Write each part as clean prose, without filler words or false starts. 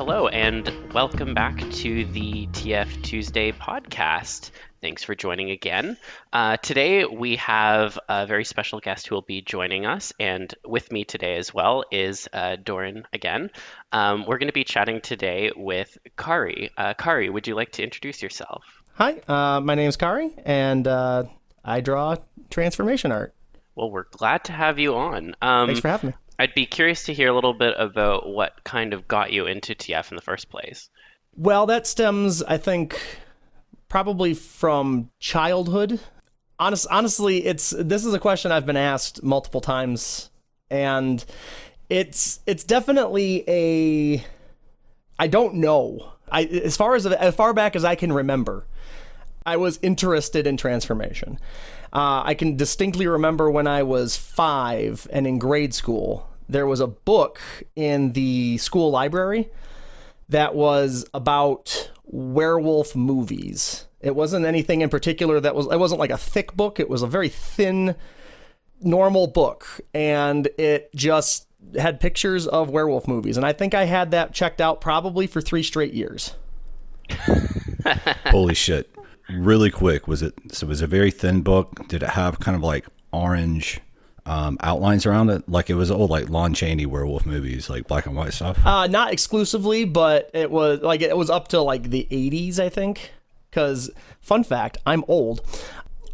Hello, and welcome back to the TFTuesday Podcast. Thanks for joining again. Today we have a very special guest who will be joining us, and with me today as well is Dorin again. We're going to be chatting today with Kari. Kari, would you like to introduce yourself? Hi, my name is Kari, and I draw transformation art. Well, we're glad to have you on. Thanks for having me. I'd be curious to hear a little bit about what kind of got you into TF in the first place. Well, that stems, I think, probably from childhood. Honestly, this is a question I've been asked multiple times, and it's definitely I don't know. As far back as I can remember, I was interested in transformation. I can distinctly remember when I was 5 and in grade school, there was a book in the school library that was about werewolf movies. It wasn't anything in particular it wasn't like a thick book. It was a very thin, normal book, and it just had pictures of werewolf movies. And I think I had that checked out probably for 3 straight years. Holy shit. Really quick, was it a very thin book? Did it have kind of like orange outlines around it? Like it was old, like Lon Chaney werewolf movies, like black and white stuff? Not exclusively, but it was up to like the 80s, I think. Because, fun fact, I'm old.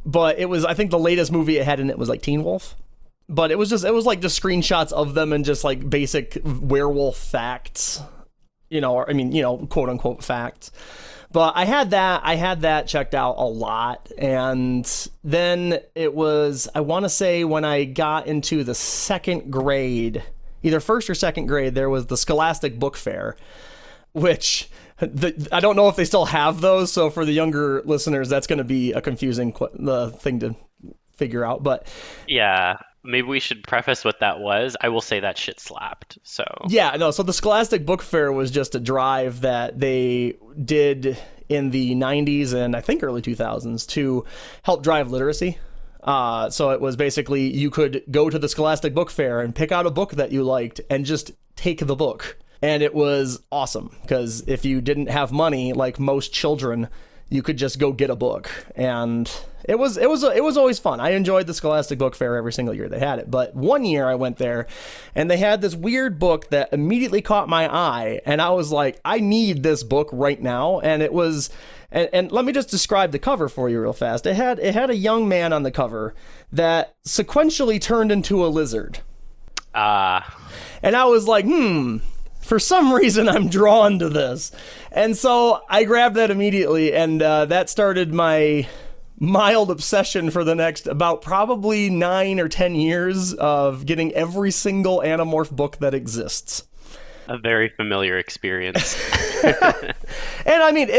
But I think the latest movie it had in it was like Teen Wolf. But it was like just screenshots of them and just like basic werewolf facts. Quote unquote facts. But I had that checked out a lot. And then it was, I want to say when I got into the second grade, either first or second grade, there was the Scholastic Book Fair, which I don't know if they still have those. So for the younger listeners, that's going to be a confusing thing to figure out. But yeah. Maybe we should preface what that was. I will say that shit slapped. So so the Scholastic Book Fair was just a drive that they did in the 90s and I think early 2000s to help drive literacy. So it was basically you could go to the Scholastic Book Fair and pick out a book that you liked and just take the book. And it was awesome because if you didn't have money, like most children, you could just go get a book. And it was always fun. I enjoyed the Scholastic Book Fair every single year they had it. But one year I went there and they had this weird book that immediately caught my eye. And I was like, I need this book right now. And it was, and let me just describe the cover for you real fast. It had a young man on the cover that sequentially turned into a lizard. And I was like, for some reason, I'm drawn to this. And so I grabbed that immediately, and that started my mild obsession for the next about probably 9 or 10 years of getting every single Animorph book that exists. A very familiar experience. And I mean,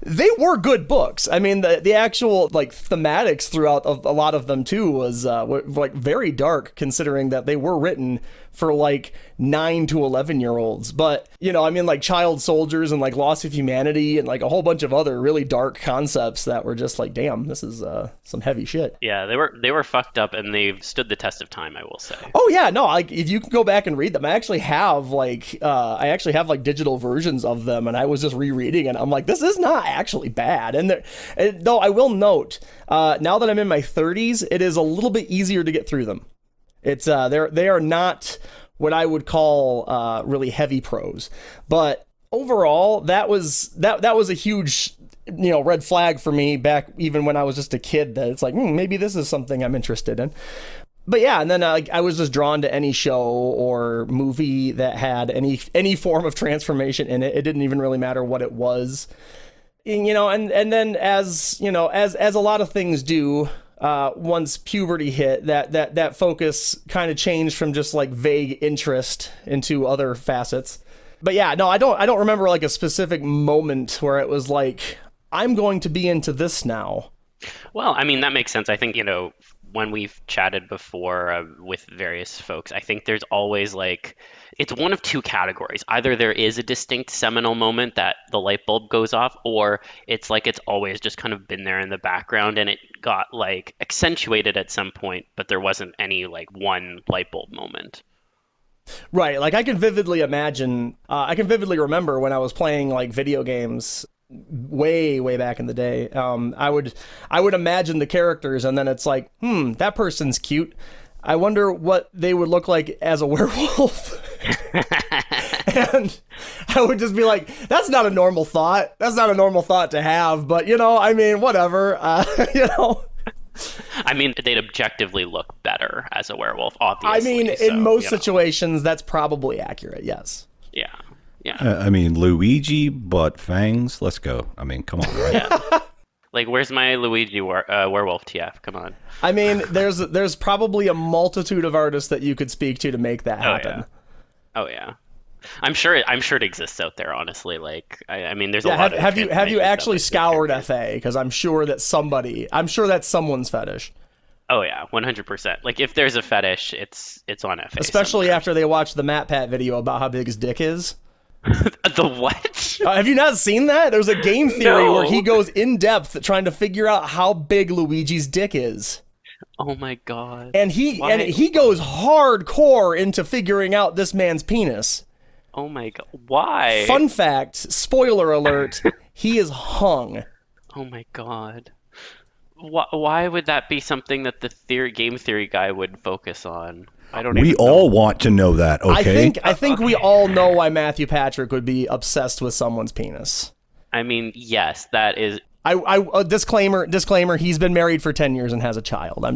they were good books. I mean, the actual like thematics throughout of a lot of them too was like very dark, considering that they were written for like 9 to 11-year-olds. But I mean, like child soldiers and like loss of humanity and like a whole bunch of other really dark concepts that were just like, damn, this is some heavy shit. Yeah, they were fucked up and they've stood the test of time, I will say. Oh yeah, no, like if you can go back and read them, I actually have like digital versions of them, and I was just rereading and I'm like, this is not actually bad. And though I will note, now that I'm in my 30s, it is a little bit easier to get through them. It's they are not what I would call really heavy prose, but overall that was a huge red flag for me back even when I was just a kid, that it's like maybe this is something I'm interested in. But yeah, and then I was just drawn to any show or movie that had any form of transformation in it. It didn't even really matter what it was, and then as a lot of things do. Once puberty hit, that focus kind of changed from just like vague interest into other facets. But yeah, no, I don't remember like a specific moment where it was like, I'm going to be into this now. Well, I mean, that makes sense. I think, when we've chatted before with various folks, I think there's always like, it's one of two categories. Either there is a distinct seminal moment that the light bulb goes off, or it's like it's always just kind of been there in the background and it got like accentuated at some point, but there wasn't any like one light bulb moment. Right, like I can vividly imagine, I can vividly remember when I was playing like video games way back in the day. I would imagine the characters, and then it's like, that person's cute. I wonder what they would look like as a werewolf. And I would just be like, that's not a normal thought. That's not a normal thought to have, but I mean, whatever, I mean, they'd objectively look better as a werewolf, obviously. I mean, in most situations, that's probably accurate, yes. Yeah. I mean, Luigi, but fangs. Let's go. I mean, come on, right? Yeah. Like, where's my Luigi werewolf TF? Come on. I mean, there's probably a multitude of artists that you could speak to make that happen. Oh yeah. I'm sure it exists out there. Honestly, like I mean, there's a lot of. Have you actually scoured FA? Because I'm sure that's someone's fetish. Oh yeah, 100%. Like if there's a fetish, it's on FA. Especially after they watch the Matt Pat video about how big his dick is. The what? Have you not seen that? There's a game theory where he goes in depth trying to figure out how big Luigi's dick is. Oh my god. And he goes hardcore into figuring out this man's penis. Oh my god. Why? Fun fact, spoiler alert, he is hung. Oh my god. Why would that be something that the game theory guy would focus on? We all want to know that, okay? I think we all know why Matthew Patrick would be obsessed with someone's penis. I mean, yes, that is. Disclaimer, he's been married for 10 years and has a child.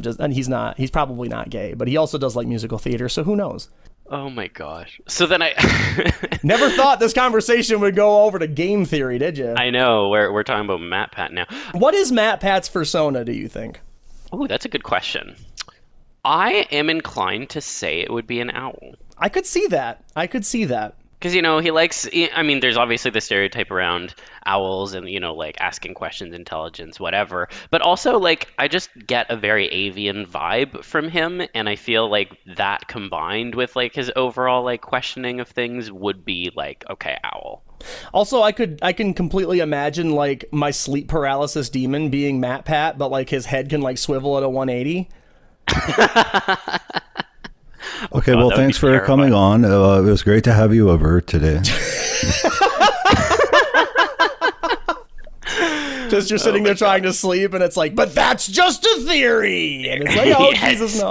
He's probably not gay, but he also does like musical theater, so who knows? Oh my gosh. So then I never thought this conversation would go over to game theory, did you? I know, we're talking about Matt Pat now. What is Matt Pat's persona, do you think? Oh, that's a good question. I am inclined to say it would be an owl. I could see that. Because, he likes, I mean, there's obviously the stereotype around owls and, like asking questions, intelligence, whatever. But also, like, I just get a very avian vibe from him. And I feel like that combined with, like, his overall, like, questioning of things would be like, okay, owl. Also, I can completely imagine, like, my sleep paralysis demon being Matt Pat, but, like, his head can, like, swivel at a 180. Okay, well, thanks for coming on. It was great to have you over today. Just you're sitting there trying to sleep, and it's like, but that's just a theory. And it's like, oh, Jesus, no.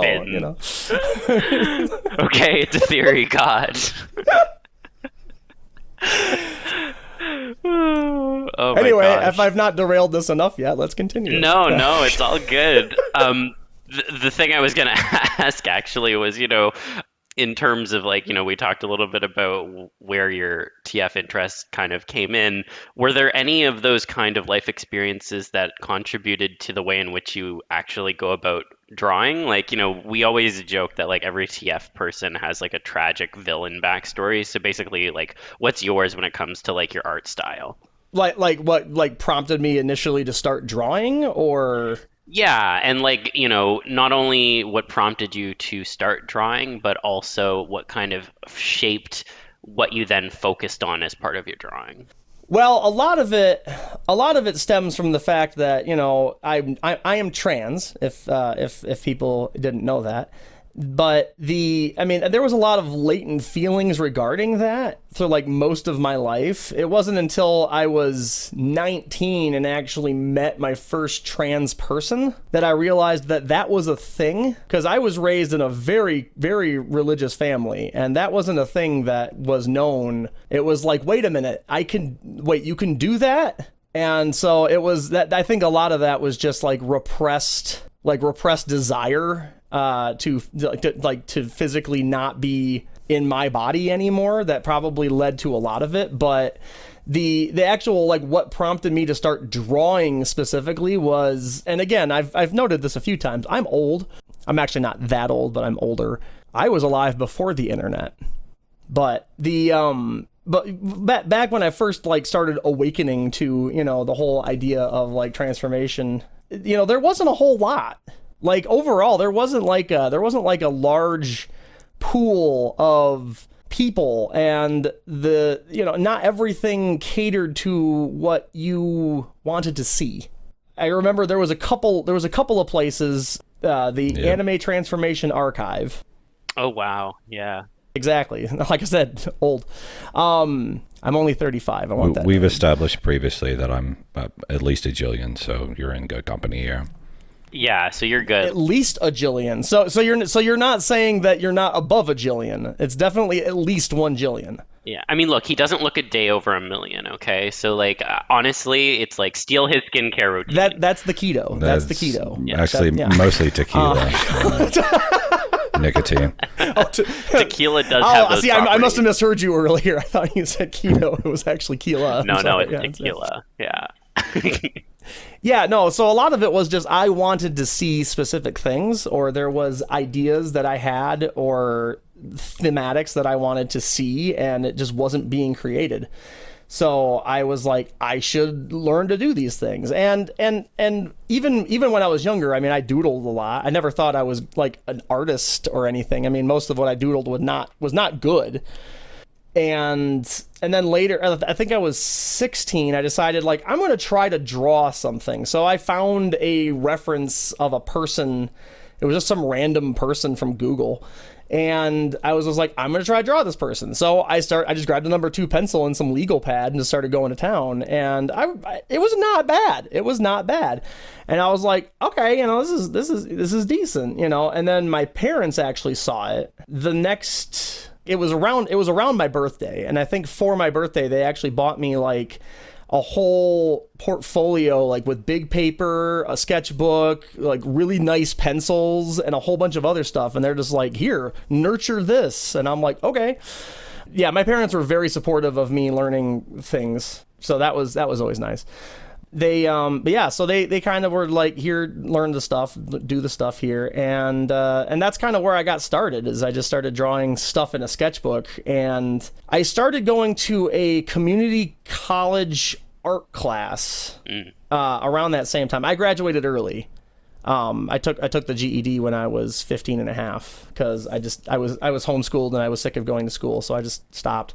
Okay, it's a theory, God. Anyway, if I've not derailed this enough yet, let's continue. No, it's all good. The thing I was going to ask actually was, in terms of like, we talked a little bit about where your TF interest kind of came in. Were there any of those kind of life experiences that contributed to the way in which you actually go about drawing? Like, we always joke that like every TF person has like a tragic villain backstory. So basically, like, what's yours when it comes to like your art style? Like what prompted me initially to start drawing, or... Yeah, and like, not only what prompted you to start drawing, but also what kind of shaped what you then focused on as part of your drawing. Well, a lot of it stems from the fact that, I am trans, if people didn't know that. But there was a lot of latent feelings regarding that for like most of my life. It wasn't until I was 19 and actually met my first trans person that I realized that was a thing, because I was raised in a very, very religious family, and that wasn't a thing that was known. It was like, wait a minute, you can do that? And so it was that, I think a lot of that was just like repressed desire to physically not be in my body anymore, that probably led to a lot of it. But the actual, like, what prompted me to start drawing specifically was, and again, I've noted this a few times, I'm old. I'm actually not that old, but I'm older. I was alive before the internet. But back when I first like started awakening to, the whole idea of like transformation, there wasn't a whole lot. Like overall, there wasn't like a large pool of people, and not everything catered to what you wanted to see. I remember there was a couple of places, Anime Transformation Archive. Oh wow, yeah. Exactly. Like I said, old. I'm only 35. I want that. We've established previously that I'm at least a jillion, so you're in good company here. Yeah, so you're good. At least a jillion. So you're not saying that you're not above a jillion. It's definitely at least 1 jillion. Yeah, I mean, look, he doesn't look a day over 1 million, okay? So, like, honestly, it's like steal his skincare routine. That's the keto. That's the keto. Actually, mostly tequila. Nicotine. Tequila does have those see, I must have misheard you earlier. I thought you said keto. It was actually Keela. No, it's tequila. Yeah. Yeah, no, so a lot of it was just I wanted to see specific things, or there was ideas that I had or thematics that I wanted to see, and it just wasn't being created. So I was like, I should learn to do these things. And even when I was younger, I mean, I doodled a lot. I never thought I was like an artist or anything. I mean, most of what I doodled was not good. And then later, I think I was 16, I decided, like, I'm going to try to draw something. So I found a reference of a person. It was just some random person from Google. And I was just like, I'm going to try to draw this person. So I just grabbed a number 2 pencil and some legal pad and just started going to town. And it was not bad. It was not bad. And I was like, okay, this is decent, And then my parents actually saw it. It was around my birthday, and I think for my birthday they actually bought me like a whole portfolio, like with big paper, a sketchbook, like really nice pencils, and a whole bunch of other stuff. And they're just like, here, nurture this. And I'm like, okay. Yeah, my parents were very supportive of me learning things, so that was always nice. So they kind of were like, here, learn the stuff, do the stuff here. And that's kind of where I got started, is I just started drawing stuff in a sketchbook. And I started going to a community college art class around that same time. I graduated early. I took the GED when I was 15 and a half, because I was homeschooled and I was sick of going to school. So I just stopped.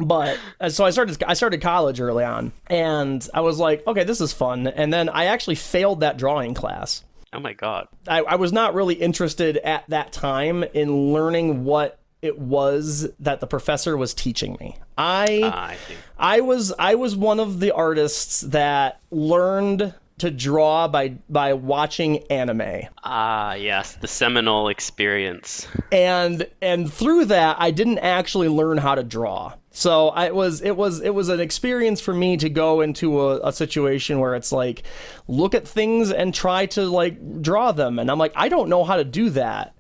But so I started college early on, and I was like, okay, this is fun. And then I actually failed that drawing class. Oh my God. I was not really interested at that time in learning what it was that the professor was teaching me. I see. I was one of the artists that learned to draw by watching anime. Yes, the seminal experience. And through that, I didn't actually learn how to draw. So it was an experience for me to go into a situation where it's like, look at things and try to like draw them. And I'm like, I don't know how to do that,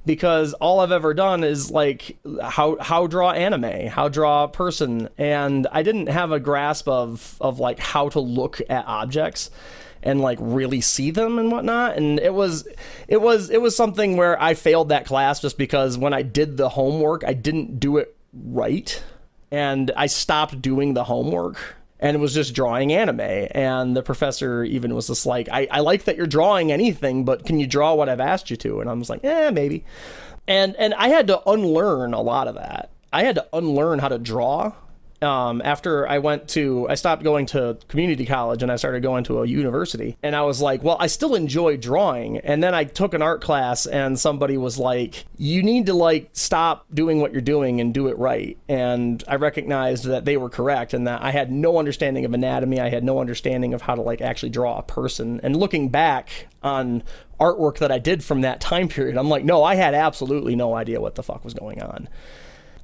because all I've ever done is like how draw anime, how draw a person. And I didn't have a grasp of like how to look at objects and like really see them and whatnot. And it was something where I failed that class just because when I did the homework, I didn't do it right. And I stopped doing the homework and it was just drawing anime. And the professor even was just like, I like that you're drawing anything, but can you draw what I've asked you to? And I was like, maybe. And I had to unlearn a lot of that. I had to unlearn how to draw. After I stopped going to community college and I started going to a university, and I was like, well, I still enjoy drawing. And then I took an art class and somebody was like, you need to like stop doing what you're doing and do it right. And I recognized that they were correct, and that I had no understanding of anatomy. I had no understanding of how to like actually draw a person. And looking back on artwork that I did from that time period, I'm like, no, I had absolutely no idea what the fuck was going on.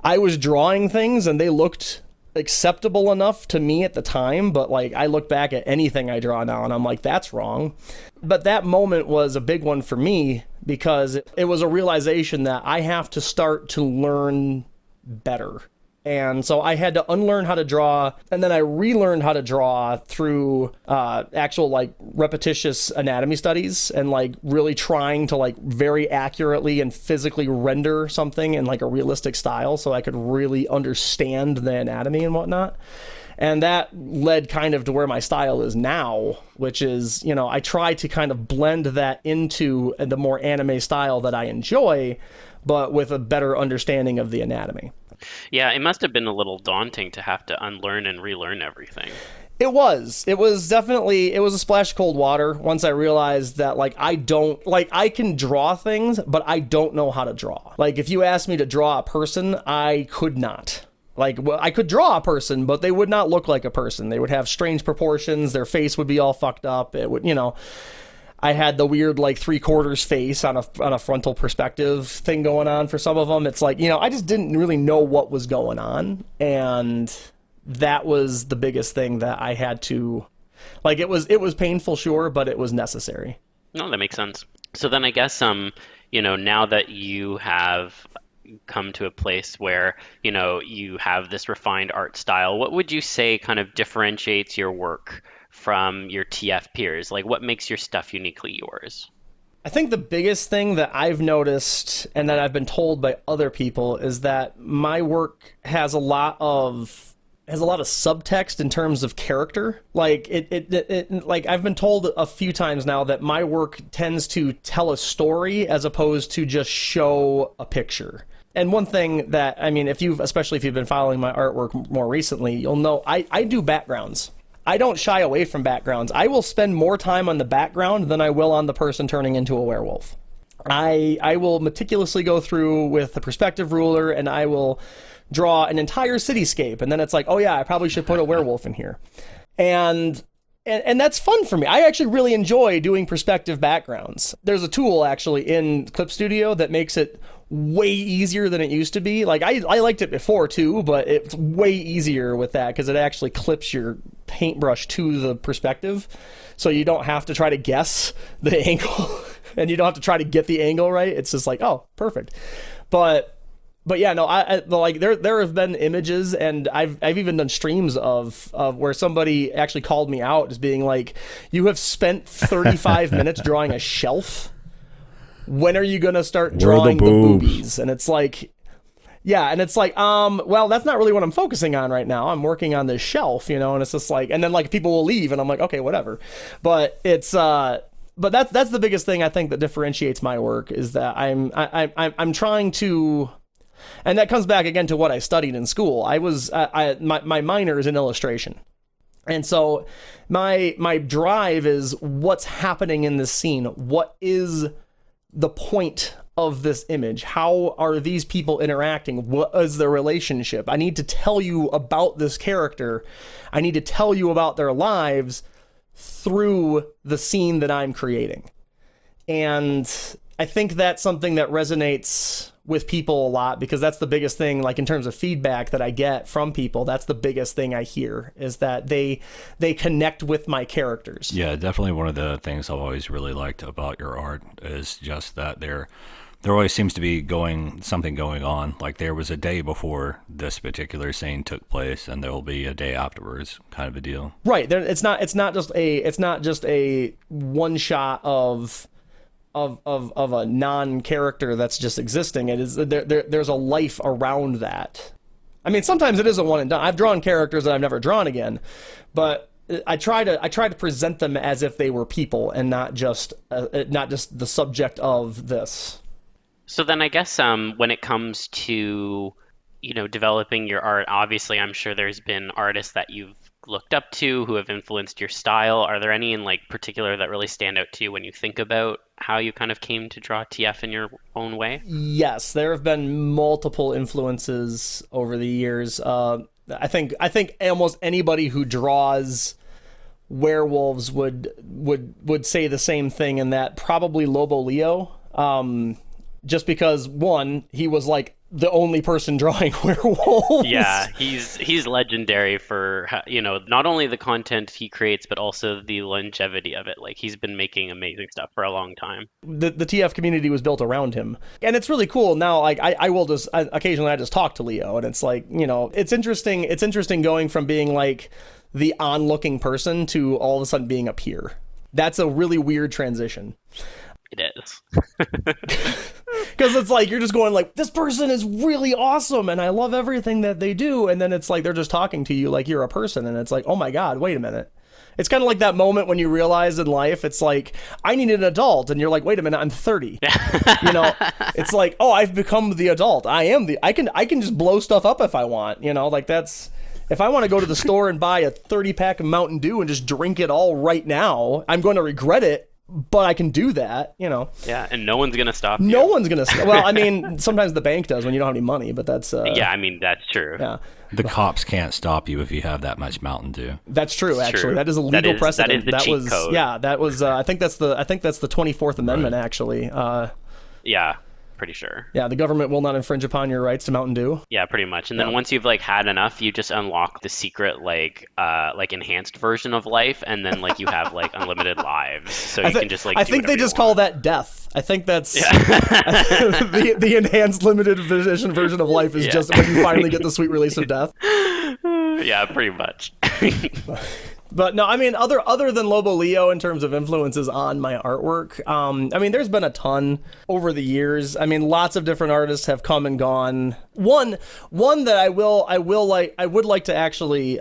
I was drawing things and they looked acceptable enough to me at the time, but like I look back at anything I draw now and I'm like, that's wrong. But that moment was a big one for me, because it was a realization that I have to start to learn better. And so I had to unlearn how to draw, and then I relearned how to draw through actual like repetitious anatomy studies, and like really trying to like very accurately and physically render something in like a realistic style so I could really understand the anatomy and whatnot. And that led kind of to where my style is now, which is, I try to kind of blend that into the more anime style that I enjoy, but with a better understanding of the anatomy. Yeah, it must have been a little daunting to have to unlearn and relearn everything. It was definitely, it was a splash of cold water once I realized that, like, I can draw things, but I don't know how to draw. Like, if you asked me to draw a person, I could not. Like, well, I could draw a person, but they would not look like a person. They would have strange proportions. Their face would be all fucked up. It would, I had the weird, like, 3/4 face on a frontal perspective thing going on for some of them. It's like, I just didn't really know what was going on. And that was the biggest thing that I had to, like, it was painful, sure, but it was necessary. No, that makes sense. So then I guess, now that you have come to a place where, you have this refined art style, what would you say kind of differentiates your work from your TF peers? Like, what makes your stuff uniquely yours? I think the biggest thing that I've noticed and that I've been told by other people is that my work has a lot of subtext in terms of character. Like like I've been told a few times now that my work tends to tell a story as opposed to just show a picture. And one thing that, especially if you've been following my artwork more recently, you'll know I do backgrounds. I don't shy away from backgrounds. I will spend more time on the background than I will on the person turning into a werewolf. I will meticulously go through with the perspective ruler, and I will draw an entire cityscape, and then it's like, oh yeah, I probably should put a werewolf in here. And that's fun for me. I actually really enjoy doing perspective backgrounds. There's a tool actually in Clip Studio that makes it way easier than it used to be. Like, I liked it before too, but it's way easier with that because it actually clips your paintbrush to the perspective, so you don't have to try to guess the angle and you don't have to try to get the angle right. It's just like, oh, perfect. But yeah, no, I like there have been images, and I've even done streams of where somebody actually called me out as being like, you have spent 35 minutes drawing a shelf. When are you going to start drawing the boobies? And it's like, yeah, and it's like, well, that's not really what I'm focusing on right now. I'm working on this shelf, and it's just like, and then like people will leave, and I'm like, okay, whatever. But it's but that's the biggest thing I think that differentiates my work, is that I'm trying to. And that comes back again to what I studied in school. My minor is in illustration. And so my drive is what's happening in this scene. What is the point of this image? How are these people interacting? What is their relationship? I need to tell you about this character. I need to tell you about their lives through the scene that I'm creating. And I think that's something that resonates with people a lot, because that's the biggest thing, like in terms of feedback that I get from people, that's the biggest thing I hear, is that they connect with my characters. Yeah, definitely one of the things I've always really liked about your art is just that there always seems to be something going on. Like, there was a day before this particular scene took place, and there will be a day afterwards, kind of a deal. Right. It's not just a one shot of a non-character that's just existing. It is there's a life around that. I mean, sometimes it is a one and done. I've drawn characters that I've never drawn again, but I try to present them as if they were people and not just the subject of this. So then I guess when it comes to developing your art, obviously I'm sure there's been artists that you've looked up to who have influenced your style. Are there any in particular that really stand out to you when you think about how you kind of came to draw TF in your own way? Yes, there have been multiple influences over the years. I think almost anybody who draws werewolves would say the same thing, in that probably Lobo Leo. Just because, one, he was like the only person drawing werewolves. Yeah, he's legendary for not only the content he creates, but also the longevity of it. Like, he's been making amazing stuff for a long time. The TF community was built around him, and it's really cool. Now, like, I will just occasionally I just talk to Leo, and it's like, it's interesting. It's interesting going from being like the onlooking person to all of a sudden being a peer. That's a really weird transition. It is. Because it's like, you're just going like, this person is really awesome and I love everything that they do, and then it's like they're just talking to you like you're a person, and it's like, oh my god, wait a minute. It's kind of like that moment when you realize in life, it's like, I need an adult, and you're like, wait a minute, I'm 30. It's like, oh, I've become the adult. I can just blow stuff up if I want, like that's, If I want to go to the store and buy a 30-pack of Mountain Dew and just drink it all right now, I'm going to regret it, but I can do that, you know. Yeah, and no one's going to stop you. No one's going to stop. Well, I mean, sometimes the bank does when you don't have any money, but that's... yeah, I mean, that's true. Yeah. The cops can't stop you if you have that much Mountain Dew. That's true, actually. True. That is a legal precedent. That is the cheat code. Yeah, that was... I think that's the 24th Amendment, actually. Yeah, pretty sure. Yeah, the government will not infringe upon your rights to Mountain Dew. Yeah, pretty much. And then once you've like had enough, you just unlock the secret like enhanced version of life, and then like you have like unlimited lives. So you can just like. I think they just call that death. I think that's the enhanced limited edition version of life is just when you finally get the sweet release of death. Yeah, pretty much. But no, I mean, other than Lobo Leo in terms of influences on my artwork, I mean, there's been a ton over the years. I mean, lots of different artists have come and gone. One that I would like to actually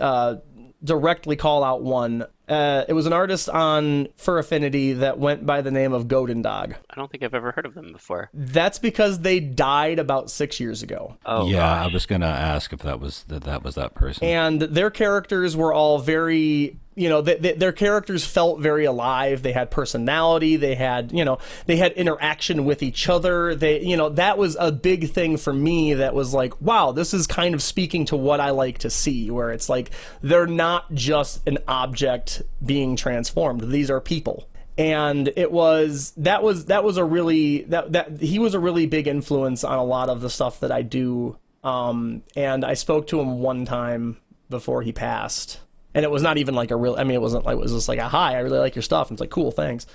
directly call out one. It was an artist on Fur Affinity that went by the name of Godin Dog. I don't think I've ever heard of them before. That's because they died about 6 years ago. Oh, yeah, gosh. I was gonna ask if that was that person. And their characters were all very, you know, their characters felt very alive. They had personality. They had, you know, they had interaction with each other. They, you know, that was a big thing for me. That was like, wow, this is kind of speaking to what I like to see, where it's like they're not just an object being transformed. These are people. And he was a really big influence on a lot of the stuff that I do. And I spoke to him one time before he passed. And it was not even like a real, I mean, it wasn't like, it was just like a, hi, I really like your stuff. And it's like, cool, thanks.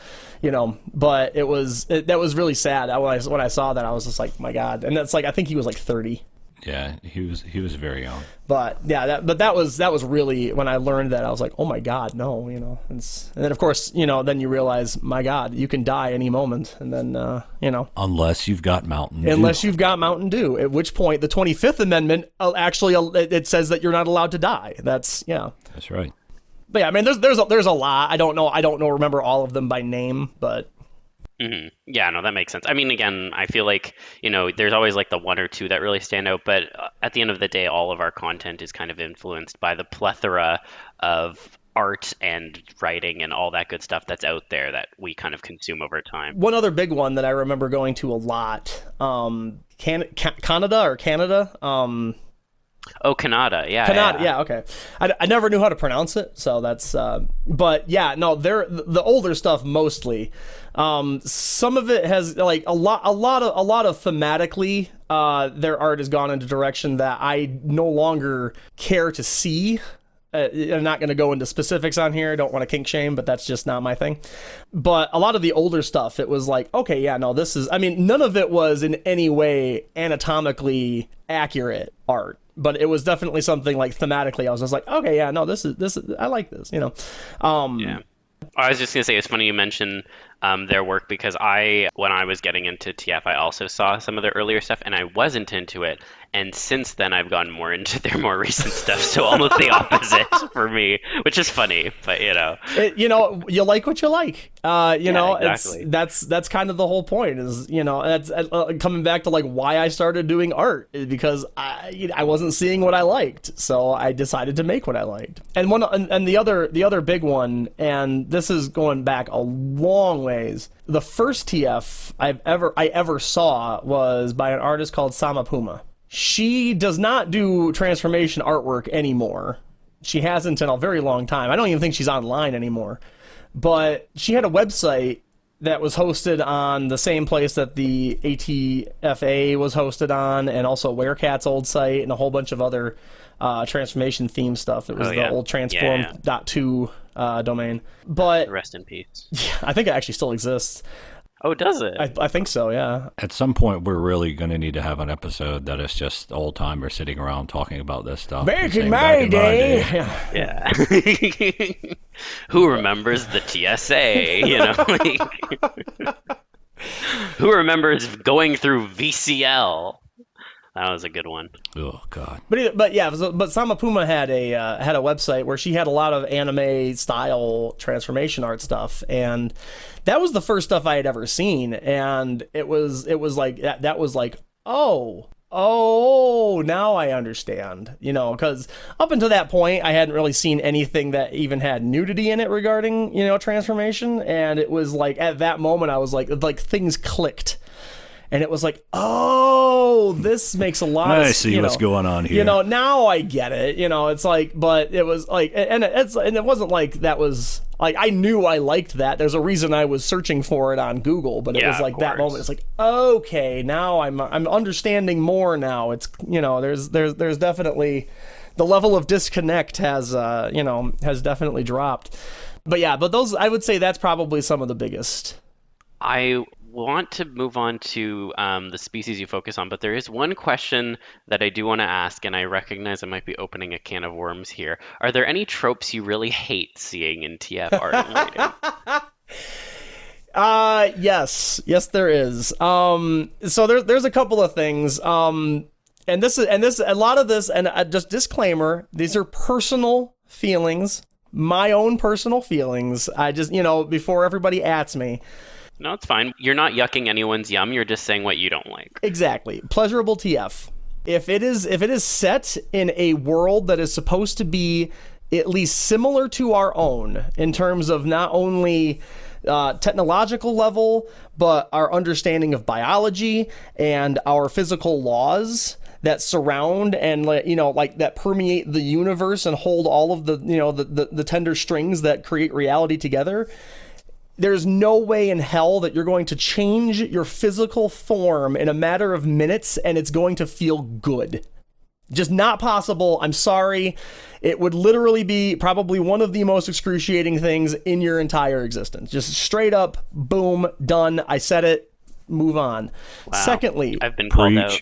You know, but that was really sad. When I saw that, I was just like, my God. And that's like, I think he was like 30. Yeah, he was very young. But yeah, that was really, when I learned that, I was like, oh my God, no, you know. And then of course, you know, then you realize, my God, you can die any moment, and then you know, unless you've got Mountain Dew. Unless you've got Mountain Dew, at which point the 25th Amendment actually it says that you're not allowed to die. That's That's right. But yeah, I mean, there's a lot. I don't know, remember all of them by name, but. Mm-hmm. Yeah, no, that makes sense. I mean, again, I feel like, you know, there's always like the one or two that really stand out, but at the end of the day, all of our content is kind of influenced by the plethora of art and writing and all that good stuff that's out there that we kind of consume over time. One other big one that I remember going to a lot, Canada. Oh, Canada, yeah. Canada, yeah, okay. I never knew how to pronounce it, so that's. But yeah, no, they're the older stuff mostly. Some of it has like a lot of thematically. Their art has gone into direction that I no longer care to see. I'm not going to go into specifics on here. I don't want to kink shame, but that's just not my thing. But a lot of the older stuff, it was like, okay, yeah, no, this is. I mean, none of it was in any way anatomically accurate art. But it was definitely something like thematically. I was just like, okay, yeah, no, this is. I like this, you know. Yeah. I was just gonna say, it's funny you mention their work, because when I was getting into TF, I also saw some of their earlier stuff, and I wasn't into it. And since then, I've gotten more into their more recent stuff. So almost the opposite for me, which is funny. But you know, you like what you like. Exactly. That's kind of the whole point. Is that's coming back to like why I started doing art, is because I wasn't seeing what I liked, so I decided to make what I liked. And the other big one, and this is going back a long ways. The first TF I ever saw was by an artist called Sama Puma. She does not do transformation artwork anymore. She hasn't in a very long time. I don't even think she's online anymore. But she had a website that was hosted on the same place that the ATFA was hosted on, and also Werecat's old site, and a whole bunch of other transformation theme stuff. It was the old transform.2 domain. But rest in peace. Yeah, I think it actually still exists. Oh, does it? I think so, yeah. At some point, we're really going to need to have an episode that is just old timers sitting around talking about this stuff. Back in my day. Yeah. Who remembers the TSA? You know, who remembers going through VCL? That was a good one. Oh God! But Sama Puma had a website where she had a lot of anime style transformation art stuff, and that was the first stuff I had ever seen, and it was like that was like, oh, oh, now I understand. Because up until that point, I hadn't really seen anything that even had nudity in it regarding, transformation. And it was like, at that moment, I was like things clicked. And it was like, oh, this makes a lot of sense. I see what's going on here. Now I get it. It's like, but it was like, and it wasn't like that was like, I knew I liked that. There's a reason I was searching for it on Google, but it was like that moment. It's like, okay, now I'm understanding more now. It's, there's definitely the level of disconnect has definitely dropped. But those, I would say that's probably some of the biggest. I want to move on to the species you focus on, but there is one question that I do want to ask, and I recognize I might be opening a can of worms here. Are there any tropes you really hate seeing in TF art and writing? Yes, there is. So there's a couple of things. And this a lot of this, and just disclaimer, these are personal feelings, my own personal feelings. I just, before everybody ats me. No, it's fine. You're not yucking anyone's yum. You're just saying what you don't like. Exactly. Pleasurable TF. If it is set in a world that is supposed to be at least similar to our own in terms of not only technological level, but our understanding of biology and our physical laws that surround and that permeate the universe and hold all of the tender strings that create reality together. There's no way in hell that you're going to change your physical form in a matter of minutes and it's going to feel good. Just not possible. I'm sorry. It would literally be probably one of the most excruciating things in your entire existence. Just straight up, boom, done. I said it. Move on. Wow. Secondly, I've been called out.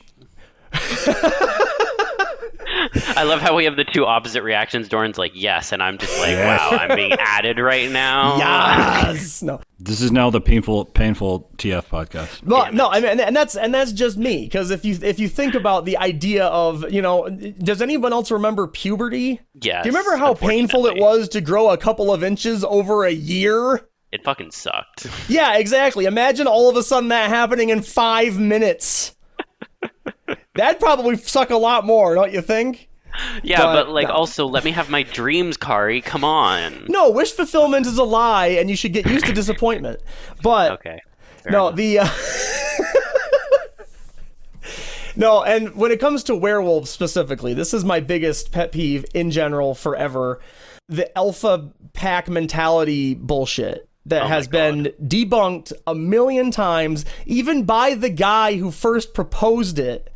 I love how we have the two opposite reactions. Doran's like, yes, and I'm just like, wow, I'm being added right now. Yes. No. This is now the painful TF podcast. Well, no, I mean, and that's just me, because if you think about the idea of, does anyone else remember puberty? Yes. Do you remember how painful it was to grow a couple of inches over a year? It fucking sucked. Yeah, exactly. Imagine all of a sudden that happening in 5 minutes. That'd probably suck a lot more, don't you think? Yeah, but no. Also, let me have my dreams, Kari. Come on. No, wish fulfillment is a lie, and you should get used to disappointment. But okay. No, no, and when it comes to werewolves specifically, this is my biggest pet peeve in general forever. The alpha pack mentality bullshit that has been debunked a million times, even by the guy who first proposed it.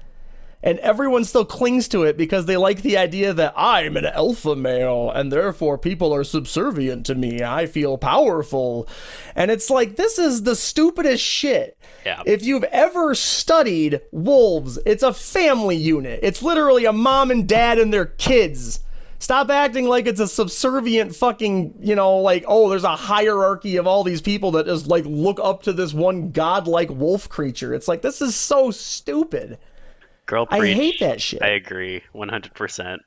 And everyone still clings to it because they like the idea that I'm an alpha male and therefore people are subservient to me. I feel powerful. And it's like, this is the stupidest shit. Yeah. If you've ever studied wolves, it's a family unit. It's literally a mom and dad and their kids. Stop acting like it's a subservient fucking, there's a hierarchy of all these people that just look up to this one godlike wolf creature. It's like, this is so stupid. Girl preach. I hate that shit. I agree 100%.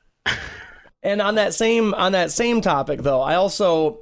And on that same topic though, I also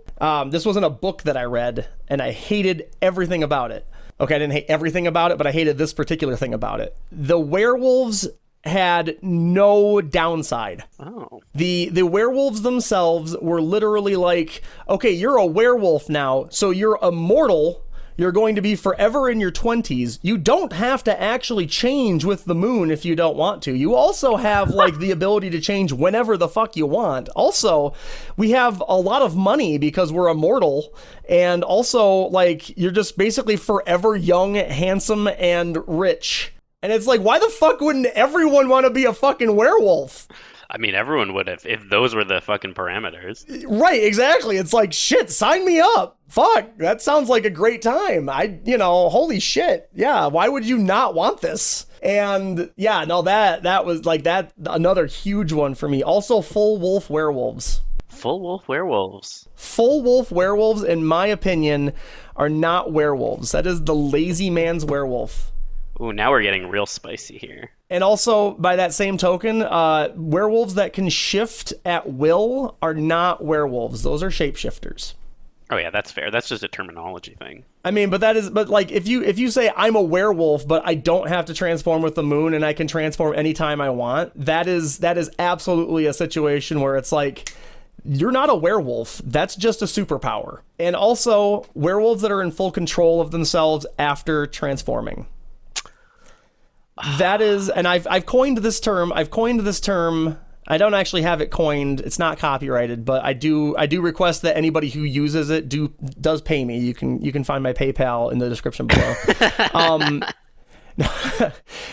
this wasn't a book that I read and I hated everything about it. Okay, I didn't hate everything about it, but I hated this particular thing about it. The werewolves had no downside. Oh. The werewolves themselves were literally like, okay, you're a werewolf now, so you're immortal. You're going to be forever in your 20s. You don't have to actually change with the moon if you don't want to. You also have the ability to change whenever the fuck you want. Also, we have a lot of money because we're immortal. And also, you're just basically forever young, handsome, and rich. And it's like, why the fuck wouldn't everyone want to be a fucking werewolf? I mean, everyone would if those were the fucking parameters. Right, exactly. It's like, shit, sign me up. Fuck, that sounds like a great time. Holy shit. Yeah, why would you not want this? And yeah, no, that was another huge one for me. Also, full wolf werewolves. Full wolf werewolves. Full wolf werewolves, in my opinion, are not werewolves. That is the lazy man's werewolf. Ooh, now we're getting real spicy here. And also, by that same token, werewolves that can shift at will are not werewolves. Those are shapeshifters. Oh yeah, that's fair. That's just a terminology thing. I mean, but like if you say I'm a werewolf, but I don't have to transform with the moon and I can transform anytime I want, that is absolutely a situation where it's like, you're not a werewolf. That's just a superpower. And also, werewolves that are in full control of themselves after transforming. That is, and I've coined this term. I don't actually have it coined. It's not copyrighted, but I do request that anybody who uses it does pay me. You can find my PayPal in the description below.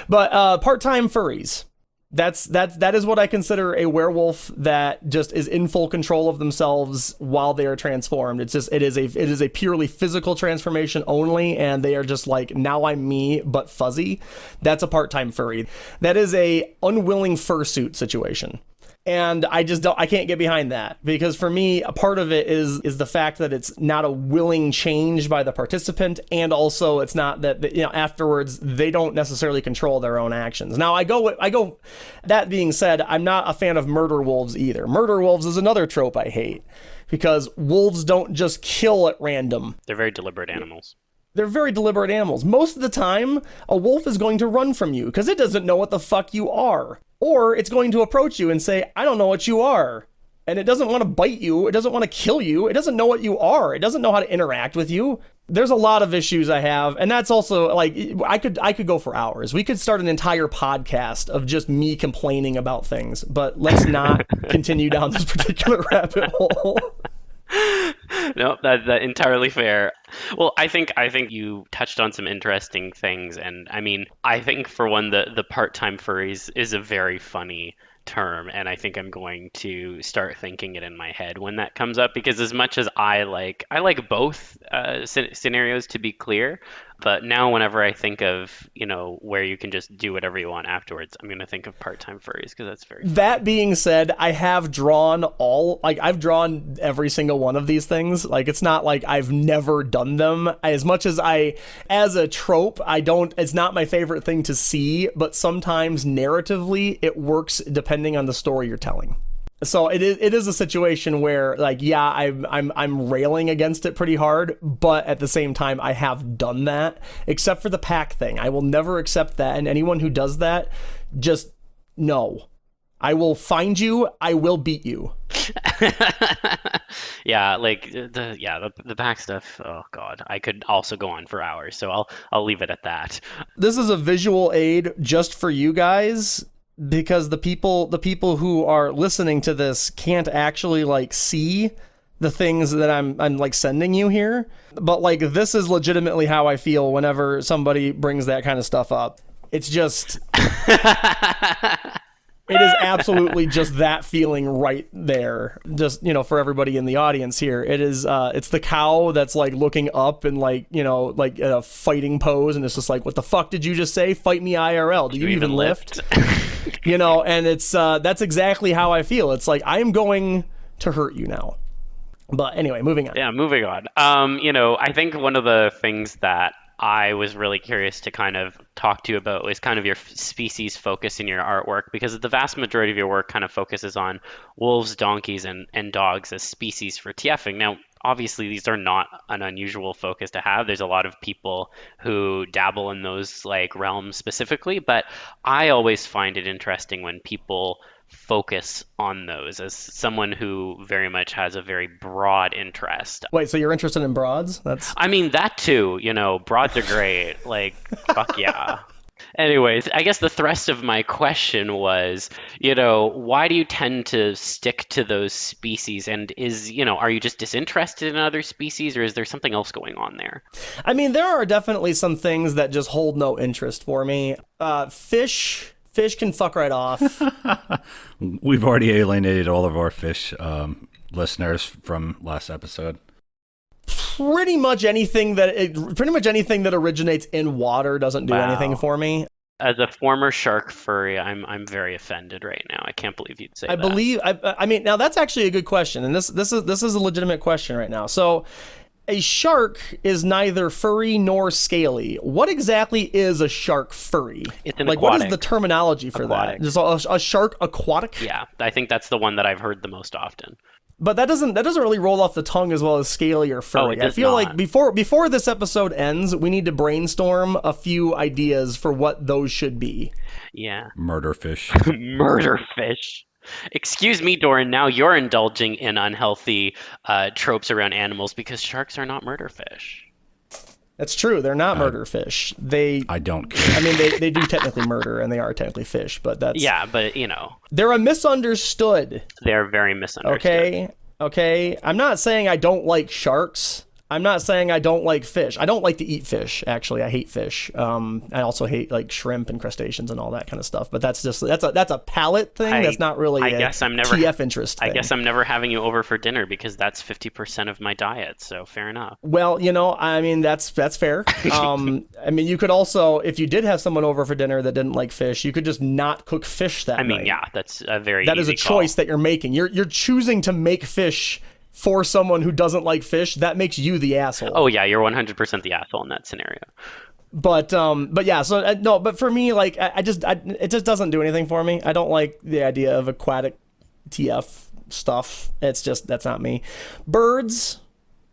But part-time furries. That is what I consider a werewolf that just is in full control of themselves while they are transformed. It is a purely physical transformation only, and they are just like, now I'm me but fuzzy. That's a part-time furry. That is a unwilling fursuit situation. And I can't get behind that, because for me, a part of it is the fact that it's not a willing change by the participant, and also it's not that, afterwards they don't necessarily control their own actions. Now I go. That being said, I'm not a fan of murder wolves either. Murder wolves is another trope I hate, because wolves don't just kill at random. They're very deliberate animals. They're very deliberate animals. Most of the time, a wolf is going to run from you because it doesn't know what the fuck you are. Or it's going to approach you and say, I don't know what you are. And it doesn't want to bite you. It doesn't want to kill you. It doesn't know what you are. It doesn't know how to interact with you. There's a lot of issues I have. And that's also, like, I could go for hours. We could start an entire podcast of just me complaining about things. But let's not continue down this particular rabbit hole. No, that's entirely fair. Well, I think you touched on some interesting things, and I mean, I think for one, the part-time furries is a very funny term, and I think I'm going to start thinking it in my head when that comes up, because as much as I like both scenarios, to be clear, but now whenever I think of, where you can just do whatever you want afterwards, I'm going to think of part-time furries, because that's very funny. That being said, I have drawn I've drawn every single one of these things. Like, it's not like I've never done them. As much as as a trope, it's not my favorite thing to see, but sometimes narratively it works depending on the story you're telling. So it is a situation where, like, yeah, I'm railing against it pretty hard, but at the same time, I have done that, except for the pack thing. I will never accept that, and anyone who does that, just no. I will find you. I will beat you. Yeah, like the pack stuff. Oh God, I could also go on for hours. So I'll leave it at that. This is a visual aid just for you guys, because the people who are listening to this can't actually, like, see the things that I'm like sending you here. But, like, this is legitimately how I feel whenever somebody brings that kind of stuff up. It's just it is absolutely just that feeling right there. Just, for everybody in the audience here, it is it's the cow that's, like, looking up and, like, like in a fighting pose, and it's just like, what the fuck did you just say? Fight me IRL. Do you even lift? And it's that's exactly how I feel. It's like, I am going to hurt you now. But anyway, moving on. Yeah, moving on. I think one of the things that I was really curious to kind of talk to you about was kind of your species focus in your artwork, because the vast majority of your work kind of focuses on wolves, donkeys, and dogs as species for TFing. Now, obviously, these are not an unusual focus to have. There's a lot of people who dabble in those, like, realms specifically, but I always find it interesting when people focus on those, as someone who very much has a very broad interest. Wait, so you're interested in broads? I mean, that too, broads are great. Like, fuck yeah. Anyways, I guess the thrust of my question was, why do you tend to stick to those species? And are you just disinterested in other species, or is there something else going on there? I mean, there are definitely some things that just hold no interest for me. Fish can fuck right off. We've already alienated all of our fish listeners from last episode. Pretty much anything that originates in water doesn't do anything for me. As a former shark furry, I'm very offended right now. I can't believe you'd say that. I mean, now that's actually a good question, and this is a legitimate question right now. So, a shark is neither furry nor scaly. What exactly is a shark furry? It's an aquatic. What is the terminology for aquatic. that? Is a shark aquatic? Yeah, I think that's the one that I've heard the most often. But that doesn't really roll off the tongue as well as scaly or furry. Oh, it does I feel not. like before this episode ends, we need to brainstorm a few ideas for what those should be. Yeah. Murder fish. Murder fish. Excuse me, Doran. Now you're indulging in unhealthy tropes around animals because sharks are not murder fish. That's true. They're not murder fish. I don't care. I mean, they do technically murder, and they are technically fish, but that's... Yeah, but, They're a misunderstood. they're very misunderstood. Okay? I'm not saying I don't like sharks. I'm not saying I don't like fish. I don't like to eat fish, actually. I hate fish. I also hate, like, shrimp and crustaceans and all that kind of stuff, but that's a palate thing. That's not really TF interest thing. I guess I'm never having you over for dinner because that's 50% of my diet, so fair enough. Well, I mean, that's fair. I mean, you could also, if you did have someone over for dinner that didn't like fish, you could just not cook fish that night. Yeah, that's a very That is easy a choice call. that you're making. You're choosing to make fish for someone who doesn't like fish. That makes you the asshole. Oh yeah, you're 100% the asshole in that scenario. But yeah, so no, but for me, like, it just doesn't do anything for me. I don't like the idea of aquatic TF stuff. It's just, that's not me. Birds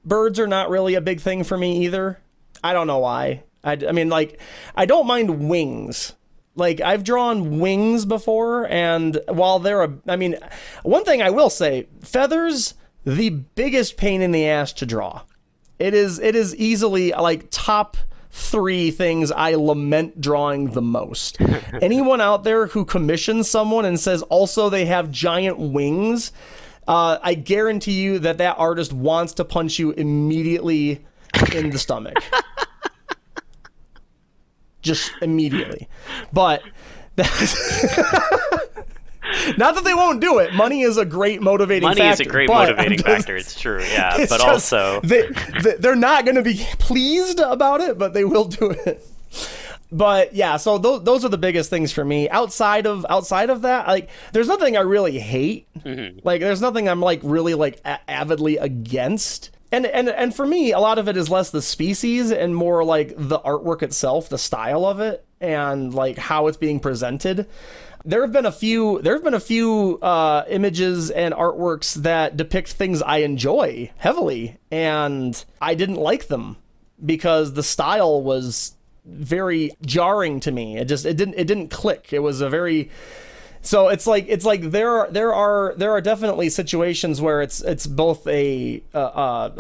are not really a big thing for me either. I don't know why. I mean, like, I don't mind wings. Like, I've drawn wings before, and while one thing I will say, feathers, the biggest pain in the ass to draw. It is easily, like, top 3 things I lament drawing the most. Anyone out there who commissions someone and says also they have giant wings, I guarantee you that artist wants to punch you immediately in the stomach. Just immediately. But not that they won't do it. Money is a great motivating factor. Money is a great motivating factor. It's true, yeah. But also, they're not going to be pleased about it, but they will do it. But yeah, so those are the biggest things for me. Outside of that, like, there's nothing I really hate. Mm-hmm. Like, there's nothing I'm like really like avidly against. And for me, a lot of it is less the species and more like the artwork itself, the style of it, and like how it's being presented. There have been a few images and artworks that depict things I enjoy heavily, and I didn't like them because the style was very jarring to me. It didn't click. It was a very... So it's like there are definitely situations where it's both a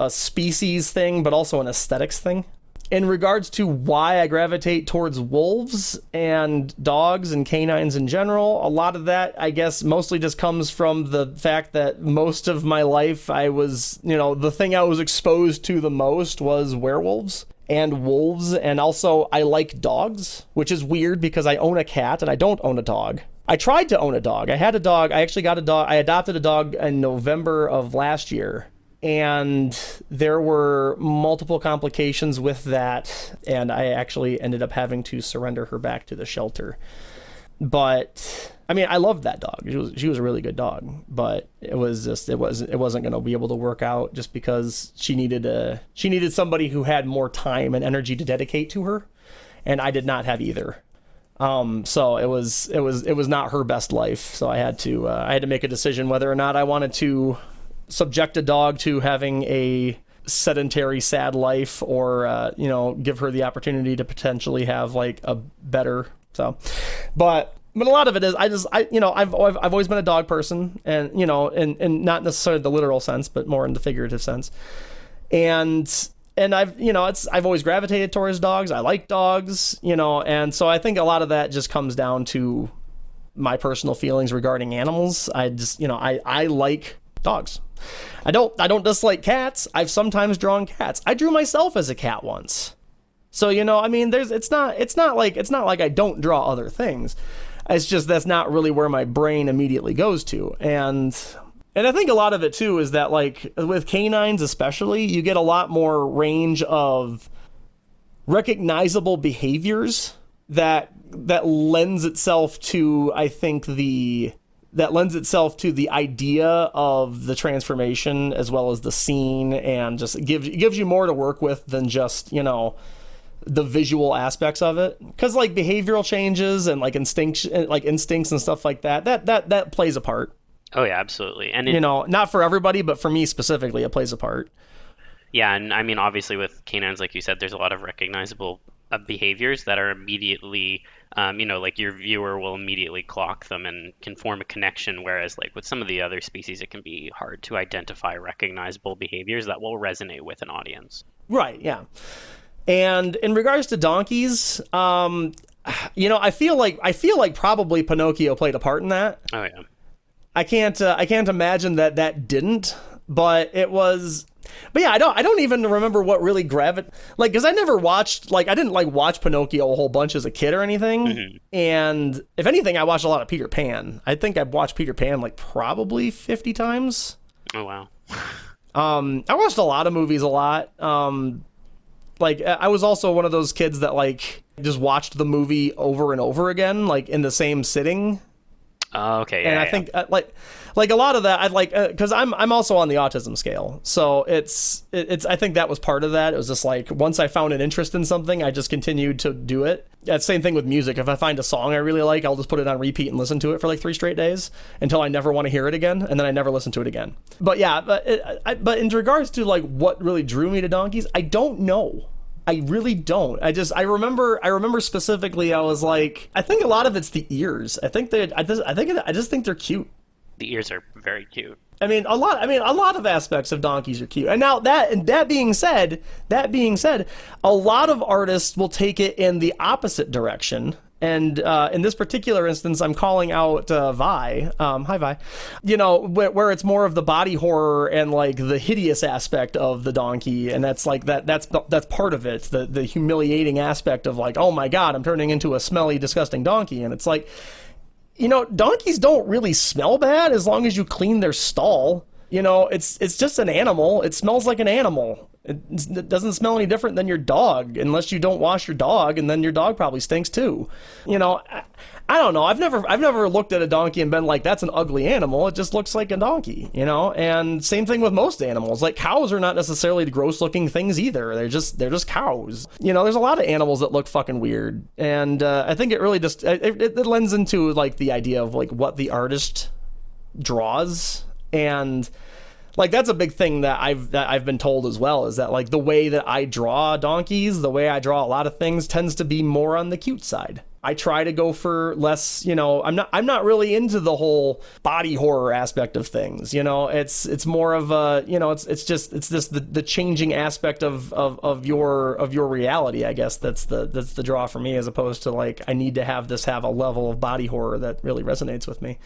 species thing but also an aesthetics thing. In regards to why I gravitate towards wolves and dogs and canines in general, a lot of that, I guess, mostly just comes from the fact that most of my life I was, the thing I was exposed to the most was werewolves and wolves, and also I like dogs, which is weird because I own a cat and I don't own a dog. I tried to own a dog. I had a dog. I actually got a dog. I adopted a dog in November of last year. And there were multiple complications with that. And I actually ended up having to surrender her back to the shelter. But I mean, I loved that dog. She was a really good dog, but it wasn't going to be able to work out just because she needed somebody who had more time and energy to dedicate to her. And I did not have either. So it was not her best life. So I had to make a decision whether or not I wanted to subject a dog to having a sedentary, sad life, or give her the opportunity to potentially have like a better. So, but a lot of it is I've always been a dog person, and and not necessarily the literal sense, but more in the figurative sense, and I've always gravitated towards dogs. I like dogs, and so I think a lot of that just comes down to my personal feelings regarding animals. I just, I like dogs. I don't dislike cats. I've sometimes drawn cats. I drew myself as a cat once. So, I mean, it's not like I don't draw other things. It's just that's not really where my brain immediately goes to. And I think a lot of it too is that, like, with canines especially, you get a lot more range of recognizable behaviors that lends itself to, I think, the idea of the transformation as well as the scene, and just gives you more to work with than just, the visual aspects of it. Because like behavioral changes and like instincts and stuff like that plays a part. Oh yeah, absolutely. And Not for everybody, but for me specifically, it plays a part. yeah, and I mean, obviously with canines, like you said, there's a lot of recognizable behaviors that are immediately, like your viewer will immediately clock them and can form a connection. Whereas, like with some of the other species, it can be hard to identify recognizable behaviors that will resonate with an audience. Right. Yeah. And in regards to donkeys, I feel like probably Pinocchio played a part in that. Oh yeah. I can't imagine that didn't, but it was. But yeah, I don't even remember what really because I never watched, I didn't watch Pinocchio a whole bunch as a kid or anything. Mm-hmm. And if anything, I watched a lot of Peter Pan. I think I've watched Peter Pan probably 50 times. Oh wow. I watched a lot of movies a lot. I was also one of those kids that just watched the movie over and over again, in the same sitting. Okay. And yeah, I think a lot of that because I'm also on the autism scale, so it's I think that was part of that. It was just once I found an interest in something, I just continued to do it. Yeah, same thing with music. If I find a song I really like, I'll just put it on repeat and listen to it for 3 straight days until I never want to hear it again, and then I never listen to it again. But yeah, but in regards to what really drew me to donkeys, I don't know. I really don't. I remember specifically. I was I think a lot of it's the ears. I just think they're cute. The ears are very cute. I mean, a lot of aspects of donkeys are cute. And now that being said, a lot of artists will take it in the opposite direction. And in this particular instance, I'm calling out Vi. Hi, Vi. Where it's more of the body horror and the hideous aspect of the donkey, and that's that's part of it. The humiliating aspect of oh my god, I'm turning into a smelly, disgusting donkey, and it's donkeys don't really smell bad as long as you clean their stall. It's just an animal. It smells like an animal. It doesn't smell any different than your dog, unless you don't wash your dog, and then your dog probably stinks too. I don't know. I've never looked at a donkey and been that's an ugly animal. It just looks like a donkey, And same thing with most animals. Cows are not necessarily the gross looking things either. They're just cows. There's a lot of animals that look fucking weird, and I think it really just it lends into the idea of what the artist draws. And that's a big thing that I've been told as well, is that the way that I draw donkeys, the way I draw a lot of things, tends to be more on the cute side. I try to go for less, I'm not really into the whole body horror aspect of things. It's more of a, it's just the changing aspect of your reality, I guess. That's the draw for me, as opposed to I need to have a level of body horror that really resonates with me.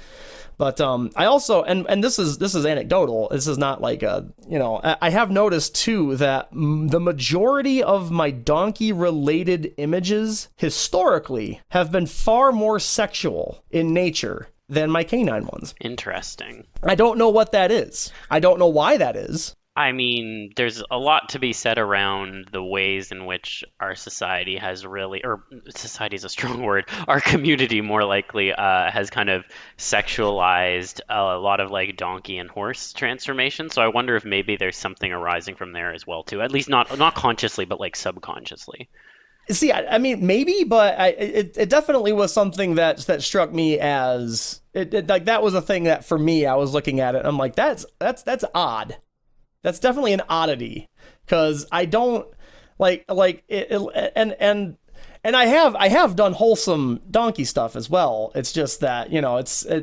But I also, and this is anecdotal. This is not I have noticed too that the majority of my donkey related images historically have been far more sexual in nature than my canine ones. Interesting. I don't know what that is. I don't know why that is. I mean, there's a lot to be said around the ways in which our society has really, or society is a strong word, our community more likely has kind of sexualized a lot of donkey and horse transformation. So I wonder if maybe there's something arising from there as well too. At least not consciously, but subconsciously. See, I mean, maybe, but it definitely was something that struck me as that was a thing that for me, I was looking at it. And I'm that's odd. That's definitely an oddity, because I don't and I have done wholesome donkey stuff as well. It's just that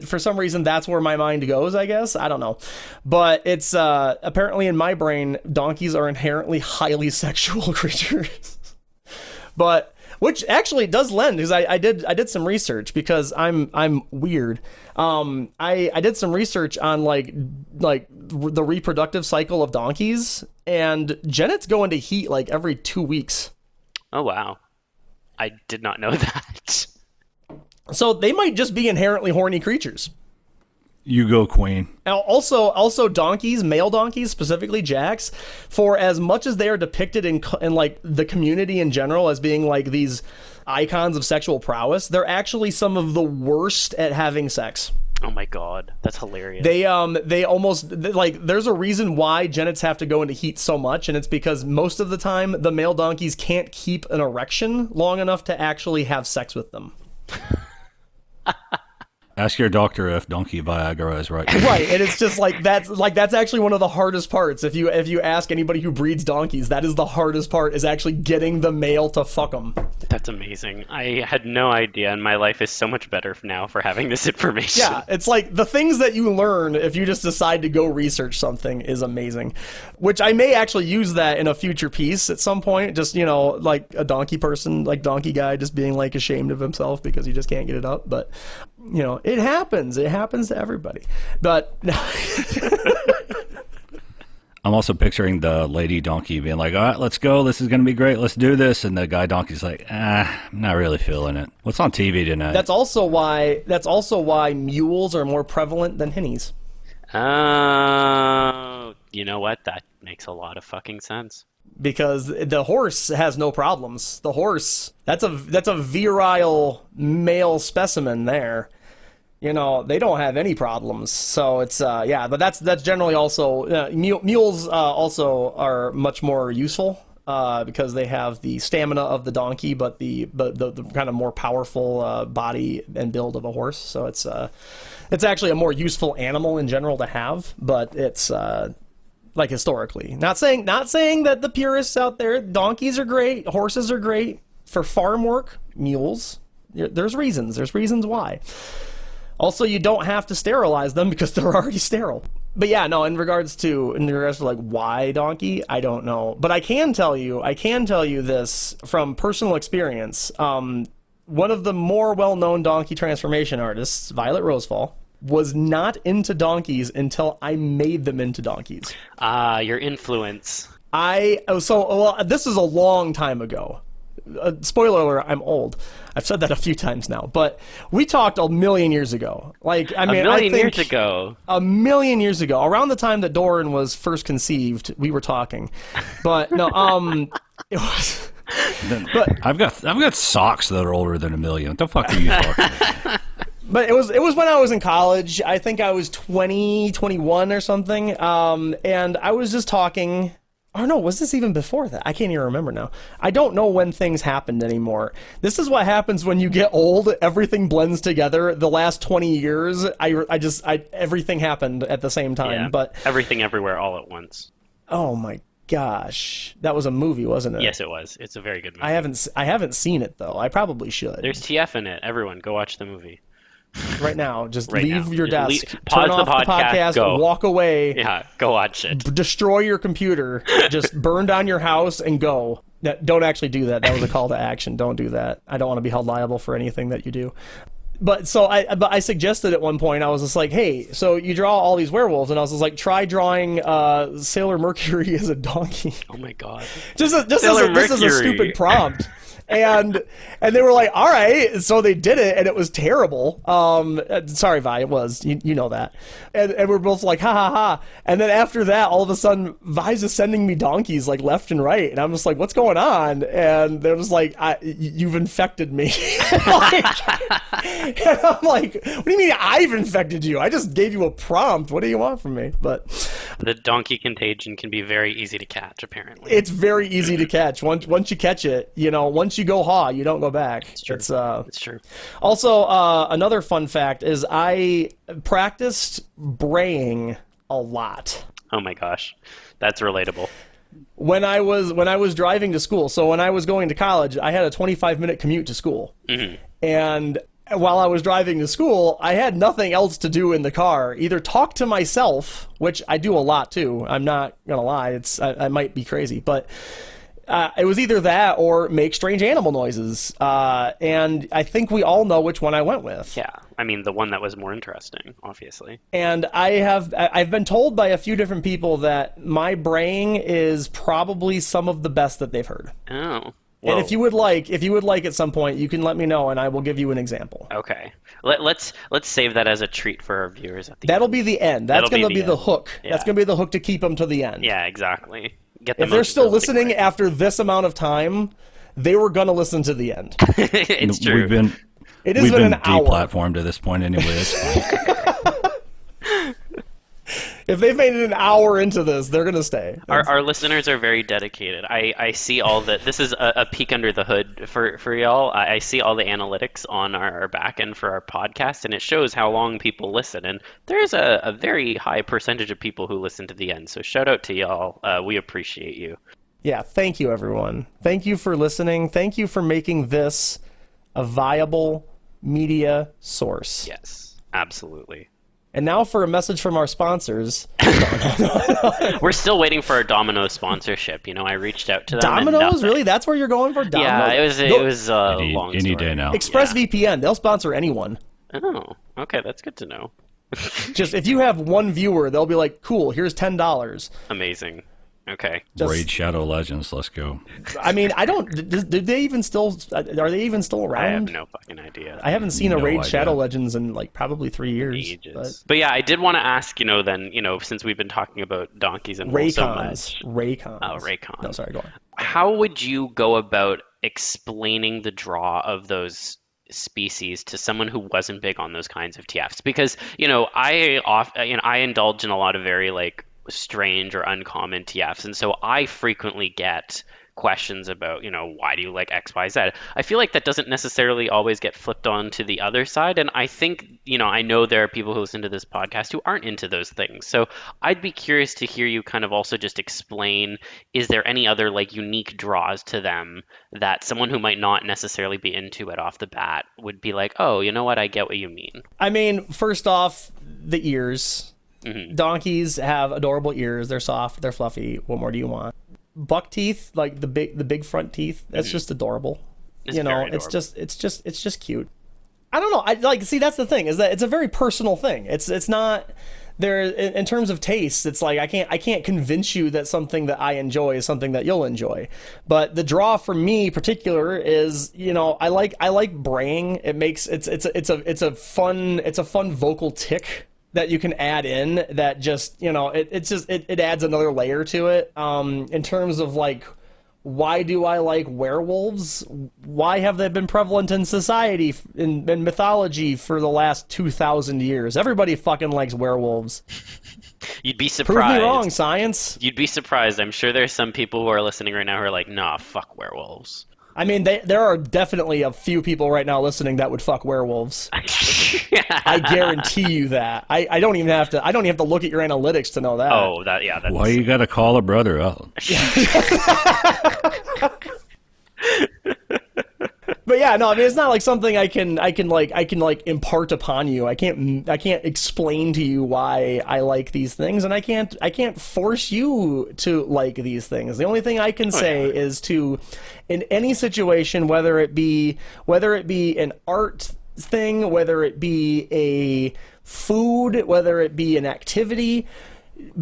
for some reason that's where my mind goes, I guess. I don't know, but it's apparently in my brain, donkeys are inherently highly sexual creatures. But which actually does lend, because I did some research, because I'm weird. I did some research on the reproductive cycle of donkeys, and genets go into heat every 2 weeks. Oh wow, I did not know that. So they might just be inherently horny creatures. You go, queen. Also donkeys, male donkeys, specifically jacks, for as much as they are depicted in the community in general as being these icons of sexual prowess, they're actually some of the worst at having sex. Oh my god, that's hilarious. They almost there's a reason why genets have to go into heat so much, and it's because most of the time the male donkeys can't keep an erection long enough to actually have sex with them. Ask your doctor if donkey Viagra is right. Right, and it's just that's actually one of the hardest parts. If you ask anybody who breeds donkeys, that is the hardest part, is actually getting the male to fuck them. That's amazing. I had no idea, and my life is so much better now for having this information. Yeah, it's like the things that you learn if you just decide to go research something is amazing. Which I may actually use that in a future piece at some point. Just, like a donkey person, like donkey guy just being like ashamed of himself because he just can't get it up. But, it happens. It happens to everybody. But I'm also picturing the lady donkey being like, all right, let's go. This is going to be great. Let's do this. And the guy donkey's like, I'm not really feeling it. What's on TV tonight? That's also why mules are more prevalent than hinnies. Oh, you know what? That makes a lot of fucking sense. Because the horse has no problems. The horse, that's a virile male specimen there. They don't have any problems. So it's but that's generally also mules also are much more useful because they have the stamina of the donkey, but the kind of more powerful body and build of a horse. So it's actually a more useful animal in general to have, but it's like historically. Not saying that the purists out there, donkeys are great, horses are great. For farm work, mules, there's reasons why. Also, you don't have to sterilize them because they're already sterile. But yeah, no, in regards to like why donkey, I don't know. But I can tell you this from personal experience. One of the more well-known donkey transformation artists, Violet Rosefall, was not into donkeys until I made them into donkeys. Your influence. This is a long time ago. Spoiler alert, I'm old. I've said that a few times now, but we talked a million years ago. A million years ago, around the time that Dorin was first conceived, we were talking. But no, it was. But I've got socks that are older than a million. What the fuck are you talking about? But it was when I was in college. I think I was 20, 21 or something. And I was just talking. Oh no, was this even before that? I can't even remember now. I don't know when things happened anymore. This is what happens when you get old. Everything blends together. The last 20 years, everything happened at the same time. Yeah, but everything everywhere all at once. Oh my gosh, that was a movie, wasn't it? Yes, it was. It's a very good movie. I haven't seen it though. I probably should. There's TF in it. Everyone, go watch the movie. Right now, just leave your desk, pause turn off the podcast, go. walk away. Yeah, go watch it. Destroy your computer, just burn down your house and go. Don't actually do that. That was a call to action. Don't do that. I don't want to be held liable for anything that you do. But I suggested at one point, I was just like, hey, so you draw all these werewolves, and I was just like, try drawing Sailor Mercury as a donkey. Oh my god. This is a stupid prompt. And they were like, all right. So they did it, and it was terrible. Sorry, Vi, it was. You know that. And we're both like, ha, ha, ha. And then after that, all of a sudden, Vi's just sending me donkeys, like, left and right. And I'm just like, what's going on? And they're just like, you've infected me. And I'm like, what do you mean I've infected you? I just gave you a prompt. What do you want from me? But the donkey contagion can be very easy to catch, apparently. It's very easy to catch. Once you catch it, once you go ha, you don't go back. It's true. It's true. Also, another fun fact is I practiced braying a lot. Oh my gosh, that's relatable. When I was driving to school, so when I was going to college, I had a 25-minute commute to school, and while I was driving to school, I had nothing else to do in the car. Either talk to myself, which I do a lot too. I'm not gonna lie; I might be crazy, but. It was either that or make strange animal noises, and I think we all know which one I went with. Yeah, I mean the one that was more interesting, obviously. And I've been told by a few different people that my braying is probably some of the best that they've heard. Oh. Whoa. And if you would like at some point, you can let me know, and I will give you an example. Okay, let's save that as a treat for our viewers at the That'll end. Be the end. That's going to be the hook. Yeah. That's going to be the hook to keep them to the end. Yeah, exactly. If they're still listening after this amount of time, they were going to listen to the end. It's true. We've been an hour. deplatformed at this point anyway. If they've made it an hour into this, they're gonna stay. Our listeners are very dedicated. I see all the. This is a peek under the hood for y'all. I see all the analytics on our back end for our podcast, and it shows how long people listen. And there's a very high percentage of people who listen to the end. So shout out to y'all. We appreciate you. Yeah, thank you, everyone. Thank you for listening. Thank you for making this a viable media source. Yes, absolutely. And now for a message from our sponsors. We're still waiting for our Domino's sponsorship. I reached out to them. Domino's? Really? That's where you're going for? Domino's? Yeah, it was a long story. Any day now. ExpressVPN. They'll sponsor anyone. Oh, okay. That's good to know. Just if you have one viewer, they'll be like, cool, here's $10. Amazing. Okay. Raid Shadow Legends, let's go. I mean, I don't. Do they even still? Are they even still around? I have no fucking idea. I haven't seen a Raid idea. Shadow Legends in like probably 3 years. Ages. But yeah, I did want to ask. Since we've been talking about donkeys and wolves so much. Raycons. Oh, Raycon. No, sorry, go on. How would you go about explaining the draw of those species to someone who wasn't big on those kinds of TFs? Because I indulge in a lot of very strange or uncommon TFs, and so I frequently get questions about why do you like XYZ. I feel like that doesn't necessarily always get flipped on to the other side, and I think I know there are people who listen to this podcast who aren't into those things, so I'd be curious to hear you kind of also just explain, is there any other unique draws to them that someone who might not necessarily be into it off the bat would be like, oh, you know what, I get what you mean? I mean, first off, the ears. Mm-hmm. Donkeys have adorable ears. They're soft. They're fluffy. What more do you want? Buck teeth, like the big front teeth. That's just adorable. It's adorable. It's just cute. I don't know. See, that's the thing, is that it's a very personal thing. It's not there in terms of taste. It's like I can't convince you that something that I enjoy is something that you'll enjoy. But the draw for me particular is, I like braying. It makes it's a fun vocal tick that you can add in that just, it adds another layer to it. In terms of why do I like werewolves? Why have they been prevalent in society, in mythology for the last 2,000 years? Everybody fucking likes werewolves. You'd be surprised. Prove me wrong, science. You'd be surprised. I'm sure there's some people who are listening right now who are like, nah, fuck werewolves. I mean, there are definitely a few people right now listening that would fuck werewolves. I guarantee you that. I don't even have to look at your analytics to know that. Oh, that's... Why you gotta call a brother out? But yeah, no, I mean, it's not like something I can impart upon you. I can't explain to you why I like these things, and I can't force you to like these things. The only thing I can say is to, in any situation, whether it be an art thing, whether it be a food, whether it be an activity,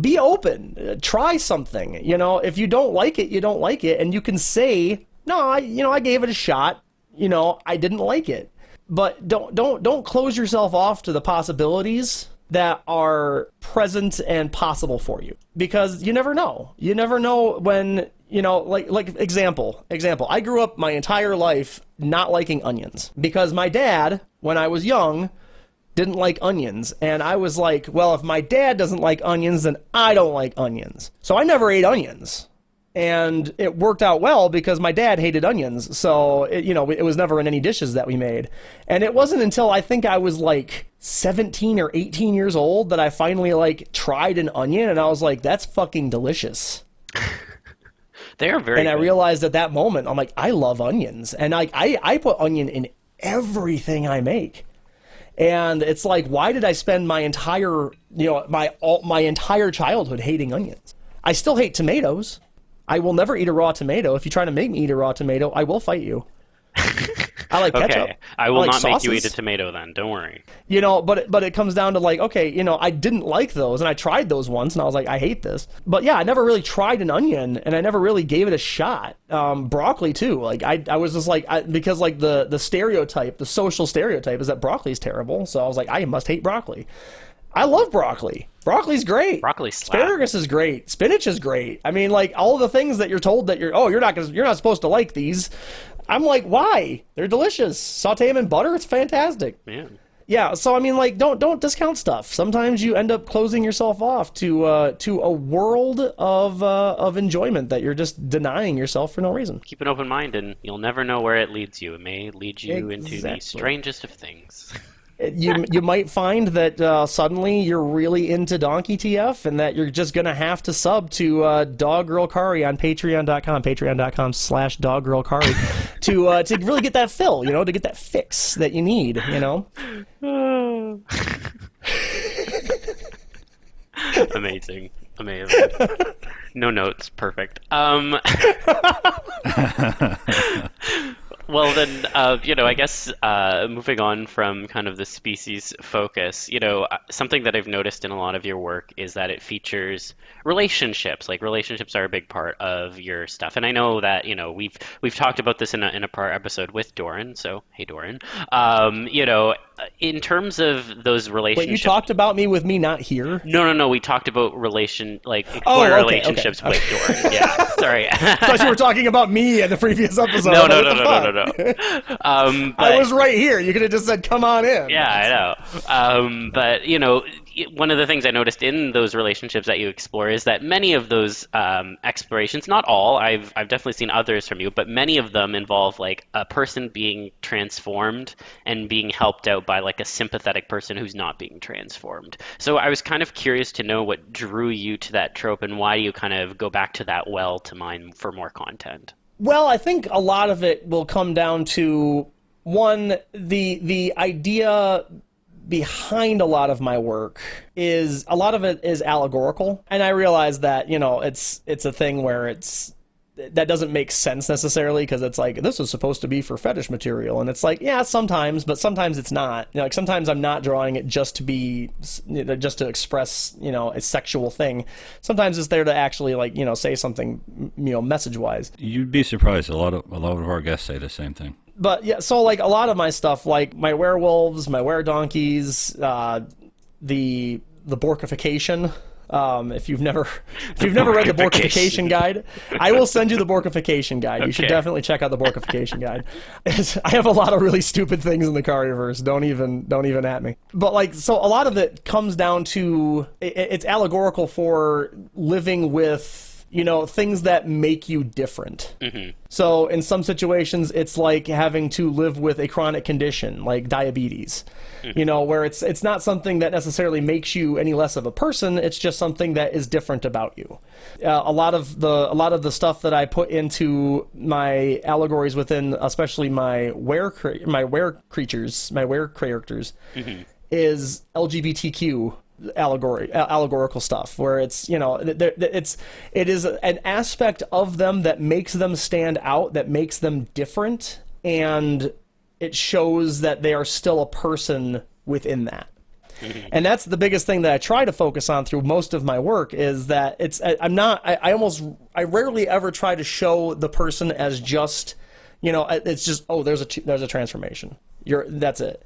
be open. Try something. If you don't like it, you don't like it, and you can say, no, I gave it a shot. I didn't like it. But don't close yourself off to the possibilities that are present and possible for you, because you never know. You never know when, example, I grew up my entire life not liking onions because my dad, when I was young, didn't like onions. And I was like, well, if my dad doesn't like onions, then I don't like onions. So I never ate onions. And it worked out well because my dad hated onions. So, it was never in any dishes that we made. And it wasn't until I think I was 17 or 18 years old that I finally tried an onion, and I was like, that's fucking delicious. They are very And good. I realized at that moment, I'm like, I love onions. And I put onion in everything I make. And it's like, why did I spend my entire, my entire childhood hating onions? I still hate tomatoes. I will never eat a raw tomato. If you try to make me eat a raw tomato, I will fight you. I like ketchup. Okay, I will not make you sauces. eat a tomato then. Don't worry. But it comes down to I didn't like those, and I tried those once, and I was like, I hate this. But yeah, I never really tried an onion, and I never really gave it a shot. Broccoli too. I was just because the stereotype, the social stereotype, is that broccoli is terrible. So I was like, I must hate broccoli. I love broccoli. Broccoli's great. Broccoli slap. Asparagus is great. Spinach is great. I mean, all the things that you're told that you're not supposed to like these. I'm like, why? They're delicious. Saute them in butter. It's fantastic. Yeah. Yeah, so I mean, like, don't discount stuff. Sometimes you end up closing yourself off to a world of enjoyment that you're just denying yourself for no reason. Keep an open mind, and you'll never know where it leads you. It may lead you into the Exactly. strangest of things. You might find that suddenly you're really into Donkey TF, and that you're just gonna have to sub to DogGirlKari on patreon.com/DogGirlKari to really get that fill, to get that fix that you need, Amazing. No notes. Perfect. Well, then, I guess moving on from kind of the species focus, something that I've noticed in a lot of your work is that it features relationships. Like, relationships are a big part of your stuff. And I know that, we've talked about this in a prior episode with Dorin. So, hey, Dorin. In terms of those relationships. Wait, you talked about me with me not here? No. We talked about exploring relationships with Dorin. Yeah, sorry. I thought you were talking about me in the previous episode. No. But I was right here. You could have just said, "Come on in." Yeah, I know. But one of the things I noticed in those relationships that you explore is that many of those explorations, not all, I've definitely seen others from you, but many of them involve like a person being transformed and being helped out by like a sympathetic person who's not being transformed. So I was kind of curious to know what drew you to that trope and why you kind of go back to that well to mine for more content. Well, I think a lot of it will come down to, one, the idea behind a lot of my work is a lot of it is allegorical, and I realize that it's a thing where that doesn't make sense necessarily, because it's like, this is supposed to be for fetish material, and it's like, yeah, sometimes, but sometimes it's not. Like, sometimes I'm not drawing it just to be, just to express, a sexual thing. Sometimes it's there to actually, like, say something, message wise. You'd be surprised. A lot of our guests say the same thing. But yeah, so like a lot of my stuff, like my werewolves, my were-donkeys, the borkification. If you've never read the Borkification Guide, I will send you the Borkification Guide. You should definitely check out the Borkification Guide. I have a lot of really stupid things in the Cariverse. Don't even at me. But like, so a lot of it comes down to it's allegorical for living with things that make you different. Mm-hmm. So in some situations, it's like having to live with a chronic condition like diabetes, mm-hmm. Where it's not something that necessarily makes you any less of a person. It's just something that is different about you. A lot of the stuff that I put into my allegories within, especially my were creatures, my were characters, mm-hmm. is LGBTQ allegorical stuff, where it's it is an aspect of them that makes them stand out, that makes them different, and it shows that they are still a person within that. Mm-hmm. And that's the biggest thing that I try to focus on through most of my work, is that I rarely ever try to show the person as just, it's just, there's a transformation. That's it.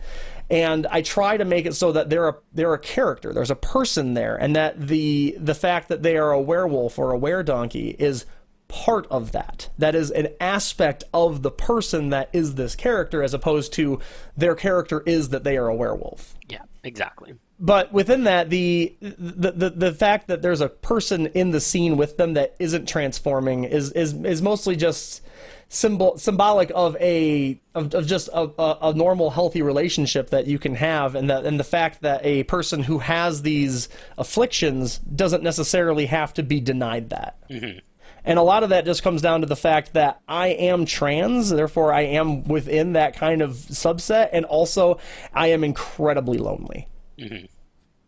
And I try to make it so that they're a character. There's a person there, and that the fact that they are a werewolf or a were-donkey is part of that. That is an aspect of the person that is this character, as opposed to their character is that they are a werewolf. Yeah, exactly. But within that, the fact that there's a person in the scene with them that isn't transforming is mostly just symbolic of just a normal, healthy relationship that you can have, and the fact that a person who has these afflictions doesn't necessarily have to be denied that. Mm-hmm. And a lot of that just comes down to the fact that I am trans, therefore I am within that kind of subset, and also I am incredibly lonely. Mm-hmm.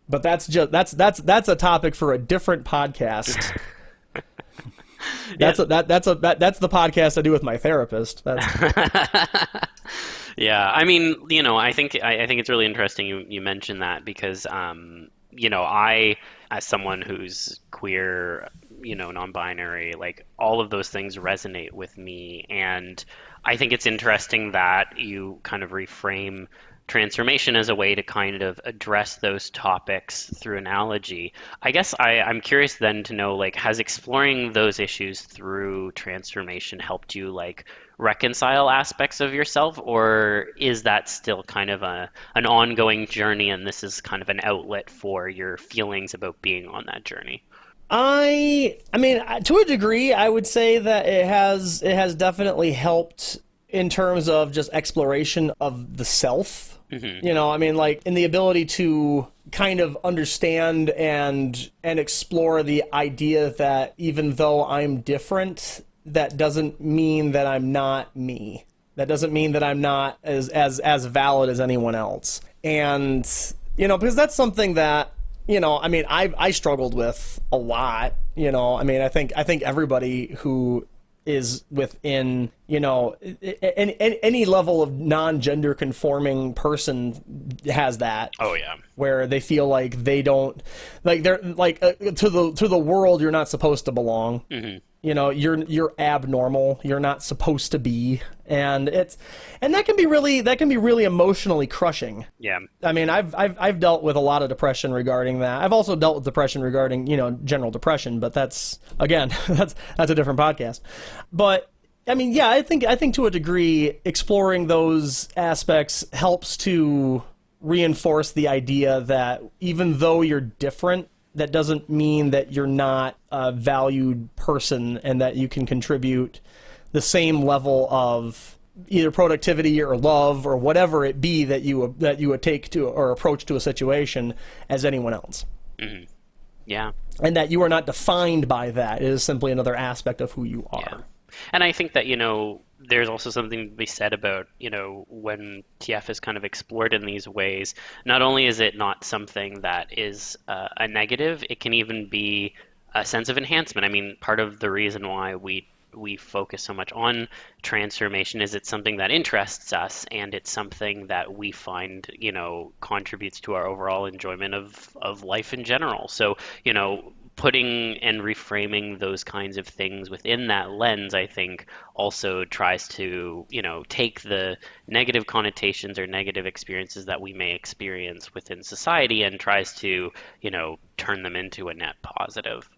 But that's a topic for a different podcast. That's the podcast I do with my therapist. Yeah, I mean, I think it's really interesting you mentioned that, because I, as someone who's queer, non-binary, like, all of those things resonate with me, and I think it's interesting that you kind of reframe transformation as a way to kind of address those topics through analogy. I guess I'm curious then to know, like, has exploring those issues through transformation helped you like reconcile aspects of yourself, or is that still kind of an ongoing journey and this is kind of an outlet for your feelings about being on that journey? I mean, to a degree, I would say that it has definitely helped in terms of just exploration of the self. Mm-hmm. You know, I mean, like in the ability to kind of understand and explore the idea that even though I'm different, that doesn't mean that I'm not me. That doesn't mean that I'm not as valid as anyone else. And, you know, because that's something that, you know, I mean, I struggled with a lot, you know. I mean, I think everybody who is within, you know, any level of non-gender conforming person has that. Oh yeah. Where they feel like they don't, like they're like to the world you're not supposed to belong. Mm-hmm. You know, you're abnormal. You're not supposed to be, and that can be really emotionally crushing. Yeah. I mean, I've dealt with a lot of depression regarding that. I've also dealt with depression regarding, you know, general depression, but that's again that's a different podcast. But I mean, yeah, I think to a degree exploring those aspects helps to reinforce the idea that even though you're different, that doesn't mean that you're not a valued person and that you can contribute the same level of either productivity or love or whatever it be that you would take to or approach to a situation as anyone else. Mm-hmm. Yeah. And that you are not defined by that. It is simply another aspect of who you are. Yeah. And I think that, you know, there's also something to be said about, you know, when TF is kind of explored in these ways, not only is it not something that is a negative, it can even be a sense of enhancement. I mean, part of the reason why we focus so much on transformation is it's something that interests us, and it's something that we find, you know, contributes to our overall enjoyment of life in general. So, you know, putting and reframing those kinds of things within that lens, I think, also tries to, you know, take the negative connotations or negative experiences that we may experience within society and tries to, you know, turn them into a net positive.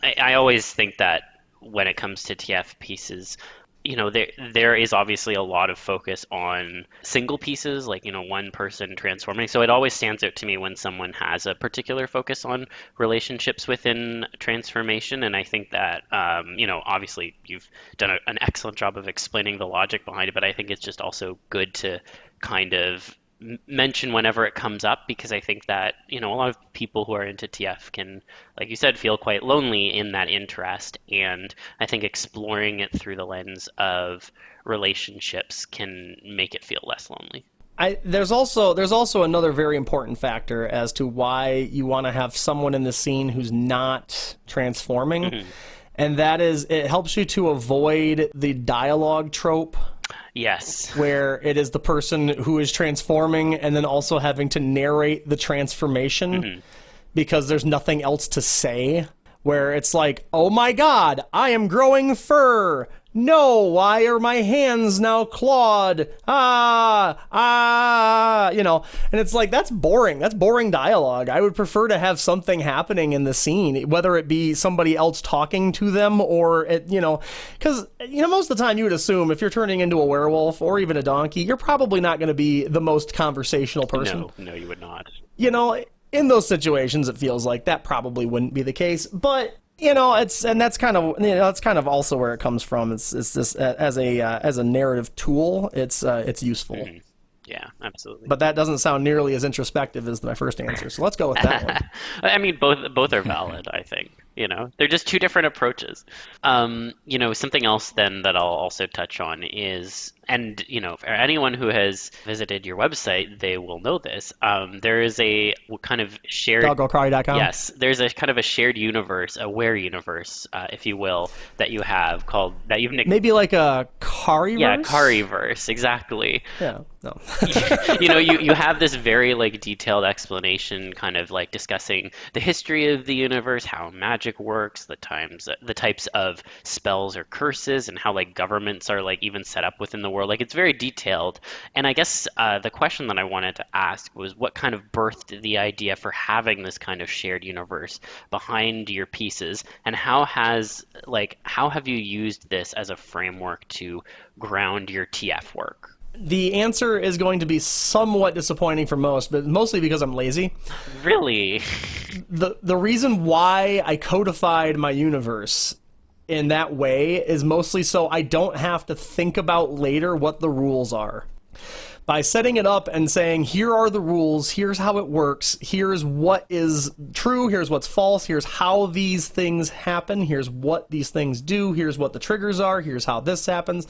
I always think that when it comes to TF pieces, you know, there is obviously a lot of focus on single pieces, like, you know, one person transforming. So it always stands out to me when someone has a particular focus on relationships within transformation. And I think that, you know, obviously you've done an excellent job of explaining the logic behind it, but I think it's just also good to kind of mention whenever it comes up, because I think that, you know, a lot of people who are into TF can, like you said, feel quite lonely in that interest, and I think exploring it through the lens of relationships can make it feel less lonely. There's also another very important factor as to why you want to have someone in the scene who's not transforming, mm-hmm. and that is it helps you to avoid the dialogue trope. Yes. Where it is the person who is transforming and then also having to narrate the transformation, mm-hmm. because there's nothing else to say. Where it's like, oh my god, I am growing fur. No, why are my hands now clawed? You know, and it's like, that's boring. That's boring dialogue. I would prefer to have something happening in the scene, whether it be somebody else talking to them or, you know, because, you know, most of the time you would assume if you're turning into a werewolf or even a donkey, you're probably not going to be the most conversational person. No, you would not. You know, in those situations, it feels like that probably wouldn't be the case, but you know, that's kind of also where it comes from. It's this as a narrative tool. It's useful. Mm-hmm. Yeah, absolutely. But that doesn't sound nearly as introspective as my first answer. So let's go with that one. I mean, both are valid, I think. You know, they're just two different approaches. You know, something else then that I'll also touch on is, and, you know, for anyone who has visited your website, they will know this. There is a kind of shared... DogGirlKari.com? Yes, there's a kind of a shared universe, a were universe, if you will, that you have called... that you've nicknamed... Maybe like a Kariverse? Yeah, Kariverse, exactly. Yeah, no. You know, you have this very, like, detailed explanation kind of, like, discussing the history of the universe, how magic works, the types of spells or curses, and how, like, governments are, like, even set up within the world. Like, it's very detailed. And I guess the question that I wanted to ask was what kind of birthed the idea for having this kind of shared universe behind your pieces, and how have you used this as a framework to ground your TF work? The answer is going to be somewhat disappointing for most, but mostly because I'm lazy. Really? The reason why I codified my universe in that way is mostly so I don't have to think about later what the rules are. By setting it up and saying, here are the rules, here's how it works, here's what is true, here's what's false, here's how these things happen, here's what these things do, here's what the triggers are, here's how this happens.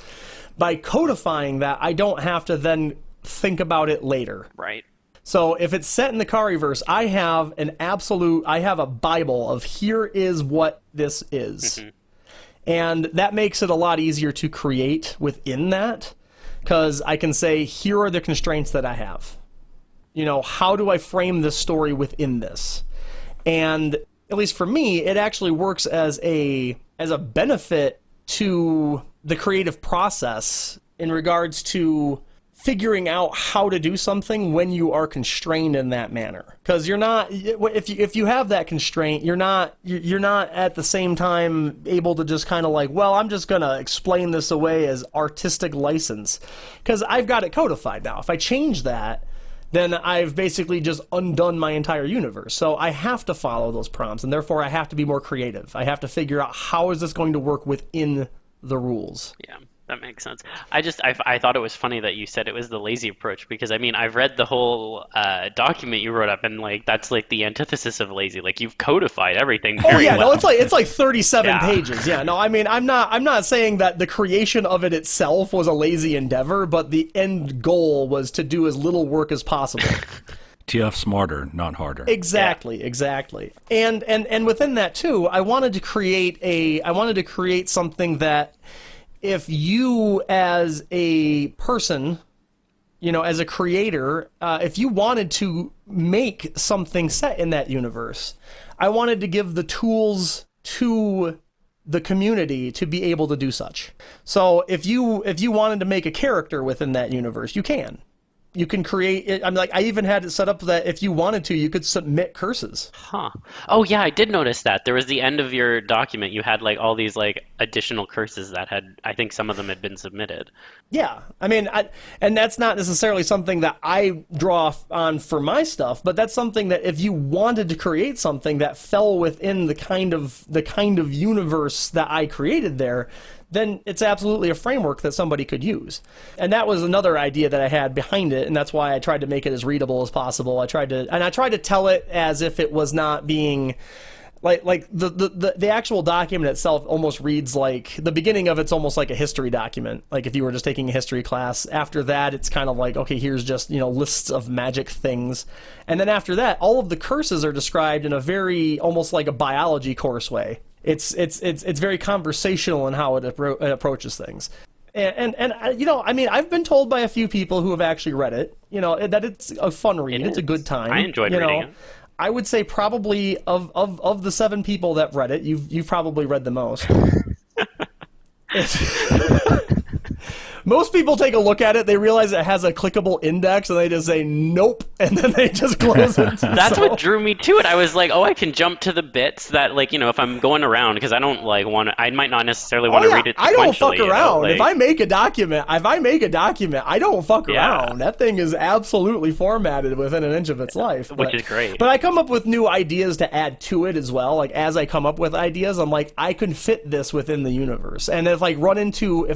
By codifying that, I don't have to then think about it later. Right. So if it's set in the Kariverse, I have a Bible of here is what this is. Mm-hmm. And that makes it a lot easier to create within that. Because I can say, here are the constraints that I have. How do I frame this story within this? And at least for me, it actually works as a benefit to the creative process in regards to figuring out how to do something when you are constrained in that manner. Because you're not, if you have that constraint, you're not at the same time able to just kind of like, well, I'm just gonna explain this away as artistic license, because I've got it codified now. If I change that, then I've basically just undone my entire universe. So I have to follow those prompts, and therefore I have to be more creative. I have to figure out how is this going to work within the rules. Yeah. That makes sense. I thought it was funny that you said it was the lazy approach, because I mean, I've read the whole document you wrote up, and like that's like the antithesis of lazy. Like, you've codified everything very well. No, it's like 37 pages. Yeah, no, I mean, I'm not saying that the creation of it itself was a lazy endeavor, but the end goal was to do as little work as possible. TF smarter, not harder. Exactly. And within that too, I wanted to create something that, if you as a person, as a creator, if you wanted to make something set in that universe, I wanted to give the tools to the community to be able to do such. So if you wanted to make a character within that universe, you can. You can create it. I even had it set up that if you wanted to, you could submit curses. Huh. Oh yeah, I did notice that. There was the end of your document. You had like all these like additional curses that I think some of them had been submitted. Yeah. I mean, and that's not necessarily something that I draw on for my stuff, but that's something that if you wanted to create something that fell within the kind of universe that I created there, then it's absolutely a framework that somebody could use. And that was another idea that I had behind it, and that's why I tried to make it as readable as possible. I tried to tell it as if it was not being like the actual document itself almost reads like the beginning of it's almost like a history document. Like if you were just taking a history class. After that, it's kind of like, okay, here's just, lists of magic things. And then after that, all of the curses are described in a very almost like a biology course way. It's very conversational in how it approaches things. And I've been told by a few people who have actually read it, that it's a fun read. It's a good time. I enjoyed reading it. I would say probably of the 7 people that read it, you've probably read the most. Most people take a look at it, they realize it has a clickable index, and they just say, nope, and then they just close it. That's what drew me to it. I was like, I can jump to the bits that, like, if I'm going around, because I don't, like, I might not necessarily want to read it sequentially. I don't fuck around. If I make a document, I don't fuck around. That thing is absolutely formatted within an inch of its life. Which is great. But I come up with new ideas to add to it as well. Like, as I come up with ideas, I'm like, I can fit this within the universe. And if I run into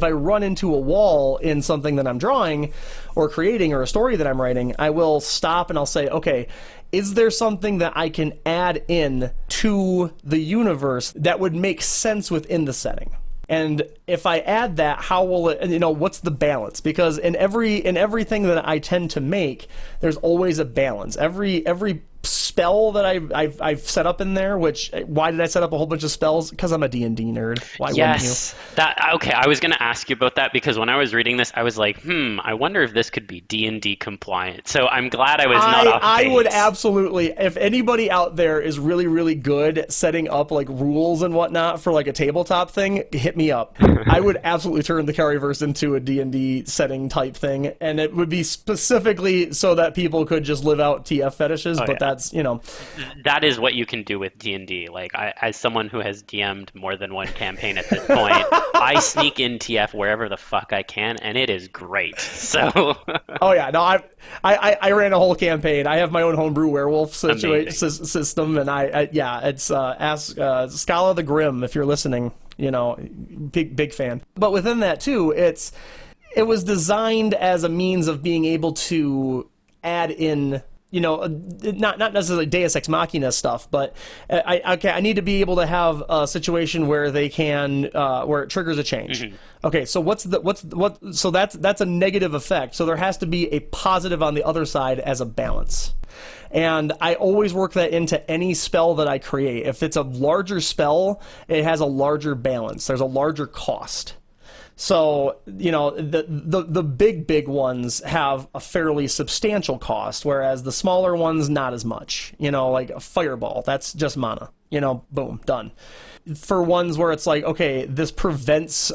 a wall in something that I'm drawing or creating or a story that I'm writing, I will stop and I'll say, okay, is there something that I can add in to the universe that would make sense within the setting? And if I add that, how will it, what's the balance? Because in everything that I tend to make, there's always a balance. Every spell that I've set up in there. Which, why did I set up a whole bunch of spells? Because I'm a D&D nerd. Why wouldn't you? Okay, I was going to ask you about that because when I was reading this, I was like, I wonder if this could be D&D compliant. So I'm glad I was not off base. I would absolutely, if anybody out there is really, really good at setting up like rules and whatnot for like a tabletop thing, hit me up. I would absolutely turn the Kariverse into a D&D setting type thing, and it would be specifically so that people could just live out TF fetishes, but that's, That is what you can do with D&D. Like, as someone who has DM'd more than one campaign at this point, I sneak in TF wherever the fuck I can, and it is great. So. Oh yeah, no, I ran a whole campaign. I have my own homebrew werewolf system, and it's ask Scala the Grim if you're listening. Big fan. But within that too, it was designed as a means of being able to add in, not necessarily Deus Ex Machina stuff, but I need to be able to have a situation where they can where it triggers a change. Mm-hmm. Okay, so so that's a negative effect. So there has to be a positive on the other side as a balance. And I always work that into any spell that I create. If it's a larger spell, it has a larger balance. There's a larger cost. So, the big ones have a fairly substantial cost, whereas the smaller ones, not as much. Like a fireball, that's just mana. Boom, done. For ones where it's like, okay, this prevents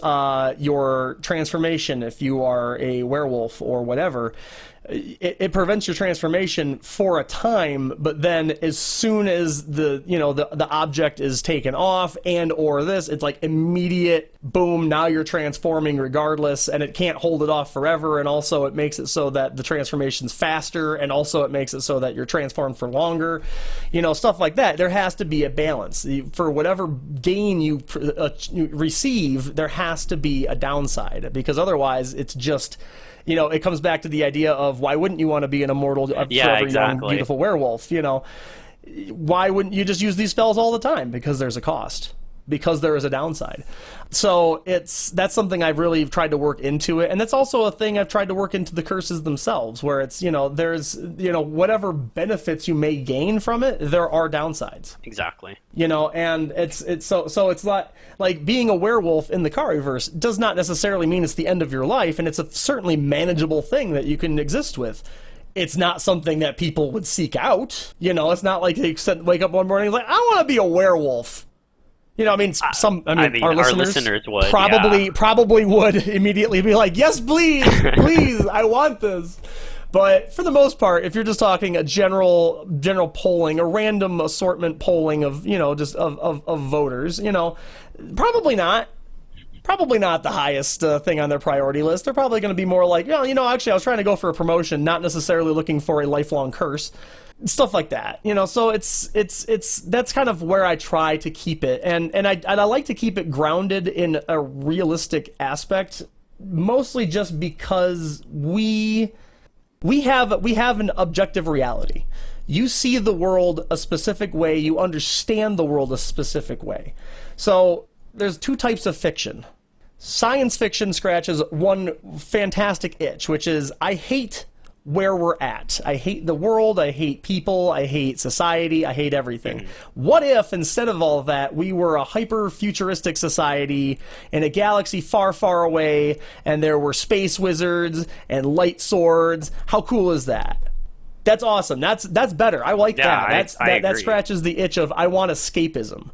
your transformation if you are a werewolf or whatever. It prevents your transformation for a time, but then as soon as the object is taken off it's like immediate boom, now you're transforming regardless, and it can't hold it off forever, and also it makes it so that the transformation's faster, and also it makes it so that you're transformed for longer, stuff like that. There has to be a balance. For whatever gain you receive, there has to be a downside, because otherwise it's just... it comes back to the idea of why wouldn't you want to be an immortal, forever young, beautiful werewolf? Why wouldn't you just use these spells all the time? Because there's a cost. Because there is a downside. So that's something I've really tried to work into it. And that's also a thing I've tried to work into the curses themselves, where it's, there's, whatever benefits you may gain from it, there are downsides. Exactly. And it's so it's not like being a werewolf in the Kariverse does not necessarily mean it's the end of your life, and it's a certainly manageable thing that you can exist with. It's not something that people would seek out. It's not like they wake up one morning and like, I want to be a werewolf. Our listeners would probably would immediately be like, yes, please, I want this. But for the most part, if you're just talking a general polling, a random assortment polling of, just of voters, probably not the highest thing on their priority list. They're probably going to be more like, actually, I was trying to go for a promotion, not necessarily looking for a lifelong curse. Stuff like that, so it's that's kind of where I try to keep it, and I like to keep it grounded in a realistic aspect, mostly just because we have an objective reality. You see the world a specific way, you understand the world a specific way. So there's two types of fiction. Science fiction scratches one fantastic itch, which is I hate where we're at. I hate the world, I hate people, I hate society, I hate everything. Mm-hmm. What if, instead of all of that, we were a hyper-futuristic society in a galaxy far, far away, and there were space wizards and light swords? How cool is that? That's awesome. That's better. I like that. That scratches the itch of I want escapism.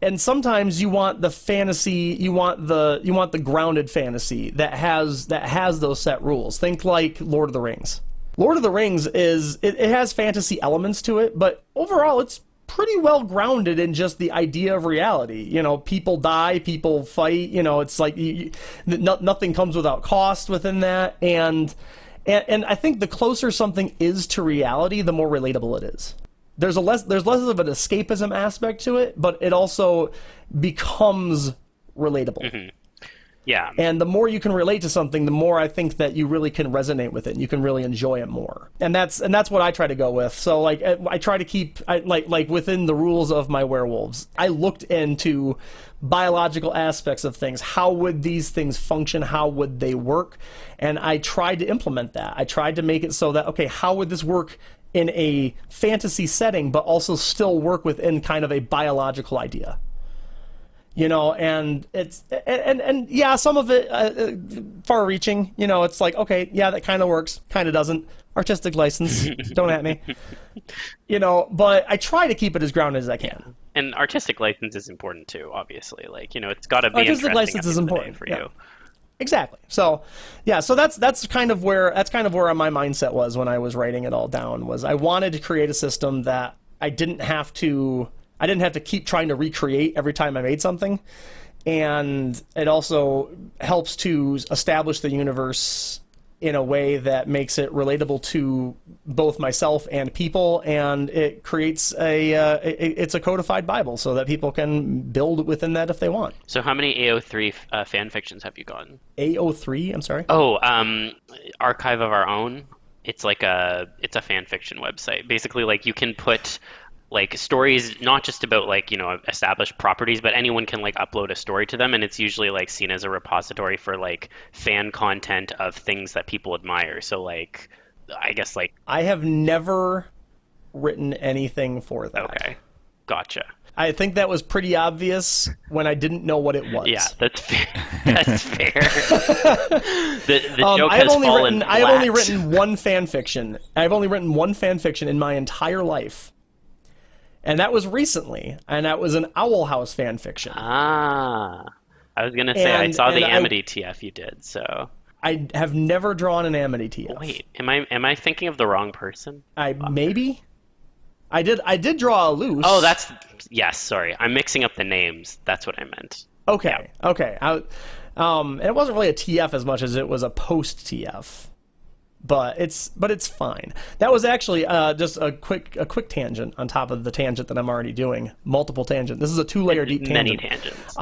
And sometimes you want the fantasy, you want the grounded fantasy that has those set rules. Think like Lord of the Rings. Lord of the Rings it has fantasy elements to it, but overall it's pretty well grounded in just the idea of reality. People die, people fight. It's like nothing comes without cost within that, and I think the closer something is to reality, the more relatable it is. There's less of an escapism aspect to it, but it also becomes relatable. Mm-hmm. Yeah. And the more you can relate to something, the more I think that you really can resonate with it and you can really enjoy it more. And that's what I try to go with. So like I try to keep like within the rules of my werewolves. I looked into biological aspects of things. How would these things function? How would they work? And I tried to implement that. I tried to make it so that, okay, how would this work in a fantasy setting, but also still work within kind of a biological idea? You know, and it's and yeah, some of it far-reaching. You know, it's like, okay, yeah, that kind of works, kind of doesn't. Artistic license, don't at me. You know, but I try to keep it as grounded as I can. Yeah. And artistic license is important too, obviously. Like, you know, it's got to be artistic interesting license is important for you. Exactly. So, yeah. So that's kind of where my mindset was when I was writing it all down. Was I wanted to create a system that I didn't have to keep trying to recreate every time I made something. And it also helps to establish the universe in a way that makes it relatable to both myself and people. And it creates it's a codified Bible so that people can build within that if they want. So how many AO3 fan fictions have you gotten? AO3, I'm sorry? Oh, Archive of Our Own. It's like it's a fan fiction website. Basically, like, you can put like stories not just about like, you know, established properties, but anyone can like upload a story to them, and it's usually like seen as a repository for like fan content of things that people admire. So like, I guess like I have never written anything for that. Okay, gotcha. I think that was pretty obvious when I didn't know what it was. Yeah, that's fair. That's fair. The joke has fallen flat. I've only written one fan fiction. I've only written one fan fiction in my entire life. And that was recently, and that was an Owl House fan fiction. Ah, I was gonna say I saw the Amity TF you did. So I have never drawn an Amity TF. Wait, am I thinking of the wrong person? Maybe. I did draw a loose. Oh, yes. Sorry, I'm mixing up the names. That's what I meant. Okay, yeah. Okay. And it wasn't really a TF as much as it was a post TF. But it's fine. That was actually just a quick tangent on top of the tangent that I'm already doing. Multiple tangent. This is a 2-layer deep tangent. Many tangents.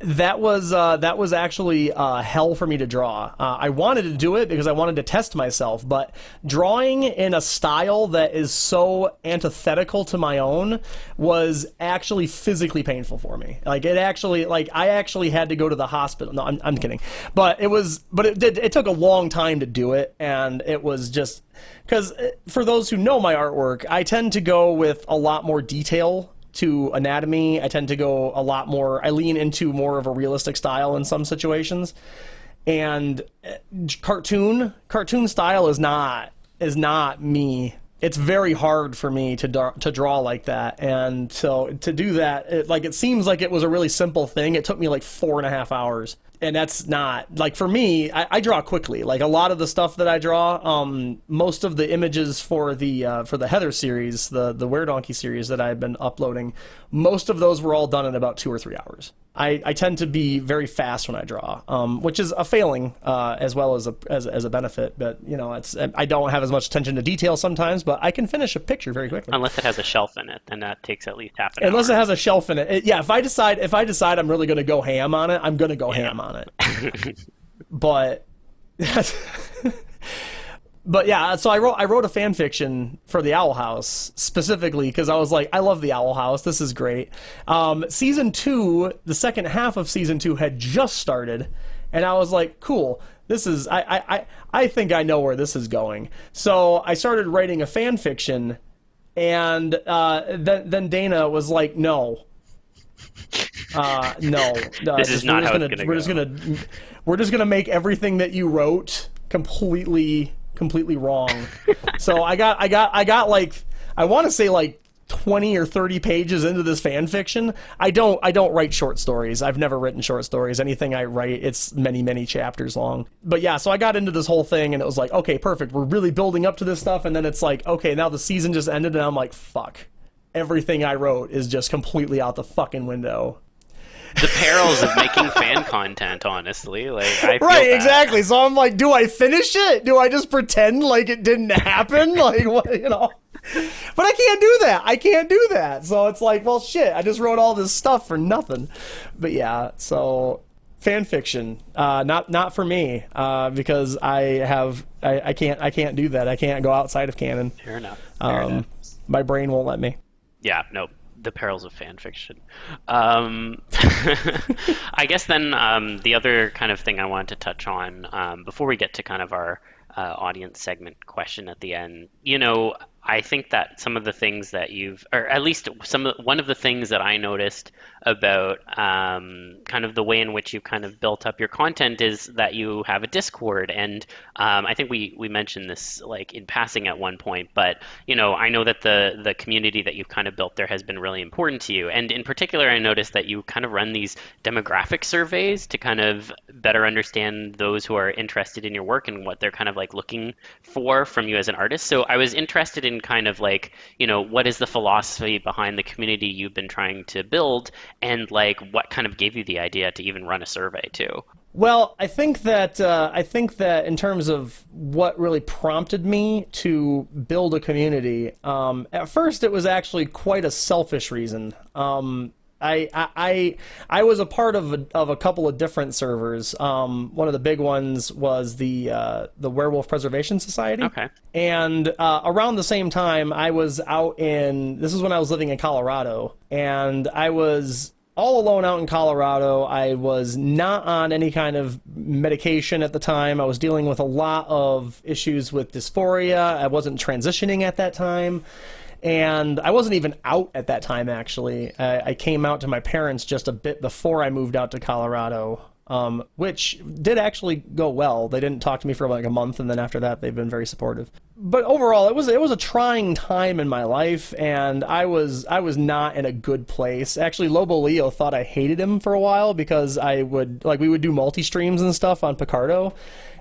That was actually hell for me to draw. I wanted to do it because I wanted to test myself, but drawing in a style that is so antithetical to my own was actually physically painful for me. Like I actually had to go to the hospital. No, I'm kidding. But it took a long time to do it, and it was just because for those who know my artwork, I tend to go with a lot more detail to anatomy. I tend to go a lot more, I lean into more of a realistic style in some situations. And cartoon style is not me. It's very hard for me to draw like that. And so to do that, it seems like it was a really simple thing. It took me like 4.5 hours. And that's not, like, for me, I draw quickly. Like, a lot of the stuff that I draw, most of the images for the Heather series, the Weredonkey series that I've been uploading, most of those were all done in about 2 or 3 hours. I tend to be very fast when I draw, which is a failing as well as a benefit. But, you know, I don't have as much attention to detail sometimes, but I can finish a picture very quickly. Unless it has a shelf in it, then that takes at least half an hour. Unless it has a shelf in it. Yeah, if I decide I'm really going to go ham on it, I'm going to go ham on it. But yeah, so I wrote a fan fiction for the Owl House specifically because I was like, I love the Owl House. This is great. Season 2, the second half of season 2 had just started, and I was like, cool. This is I think I know where this is going. So I started writing a fan fiction, and then Dana was like, no. No. This is not how it's gonna go. We're just gonna make everything that you wrote completely wrong. So I got like, I want to say like 20 or 30 pages into this fan fiction. I don't write short stories. I've never written short stories. Anything I write, it's many chapters long. But yeah, so I got into this whole thing, and it was like, okay, perfect. We're really building up to this stuff, and then it's like, okay, now the season just ended, and I'm like, fuck. Everything I wrote is just completely out the fucking window. The perils of making fan content, honestly. Like, I feel right, that. Exactly. So I'm like, do I finish it? Do I just pretend like it didn't happen? Like, what, you know? But I can't do that. So it's like, well, shit, I just wrote all this stuff for nothing. But yeah, so fan fiction, not for me, because I can't do that. I can't go outside of canon. Fair enough. Fair enough. My brain won't let me. Yeah, no, the perils of fan fiction. I guess then the other kind of thing I wanted to touch on before we get to kind of our audience segment question at the end, I think that some of the things that or at least one of the things that I noticed about kind of the way in which you've kind of built up your content is that you have a Discord, and I think we mentioned this like in passing at one point, but I know that the community that you've kind of built there has been really important to you, and in particular I noticed that you kind of run these demographic surveys to kind of better understand those who are interested in your work and what they're kind of like looking for from you as an artist. So I was interested in kind of like, what is the philosophy behind the community you've been trying to build, and like what kind of gave you the idea to even run a survey too? Well, I think that in terms of what really prompted me to build a community, at first it was actually quite a selfish reason. I was a part of a couple of different servers. One of the big ones was the Werewolf Preservation Society. Okay. And around the same time, I was this is when I was living in Colorado, and I was all alone out in Colorado. I was not on any kind of medication at the time. I was dealing with a lot of issues with dysphoria. I wasn't transitioning at that time. And I wasn't even out at that time, actually. I came out to my parents just a bit before I moved out to Colorado, which did actually go well. They didn't talk to me for like a month, and then after that, they've been very supportive. But overall, it was a trying time in my life, and I was not in a good place. Actually, Lobo Leo thought I hated him for a while because we would do multi-streams and stuff on Picardo,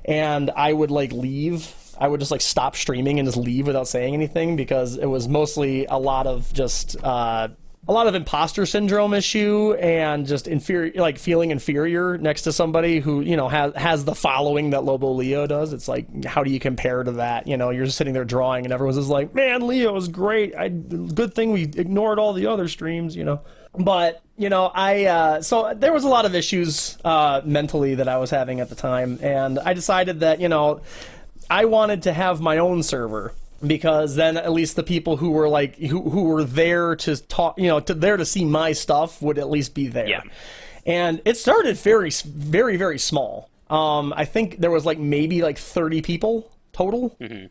and I would like leave. I would just like stop streaming and just leave without saying anything, because it was mostly a lot of imposter syndrome issue and just feeling inferior next to somebody who has the following that Lobo Leo does. It's like, how do you compare to that? You're just sitting there drawing and everyone's just like, man, Leo is great. Good thing we ignored all the other streams. But so there was a lot of issues mentally that I was having at the time, and I decided that I wanted to have my own server, because then at least the people who were who were there to talk, there to see my stuff would at least be there. Yeah. And it started very, very, very small. I think there was maybe 30 people total. Mm-hmm.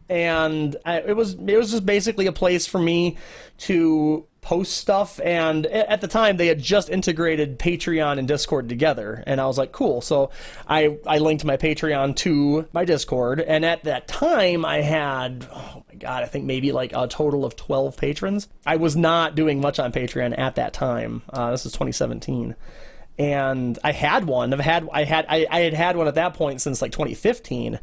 And it was just basically a place for me to post stuff, and at the time they had just integrated Patreon and Discord together, and I was like, cool. So I linked my Patreon to my Discord, and at that time I had, oh my god, I think maybe a total of 12 patrons. I was not doing much on Patreon at that time. This is 2017. And I had one. I had one at that point since 2015,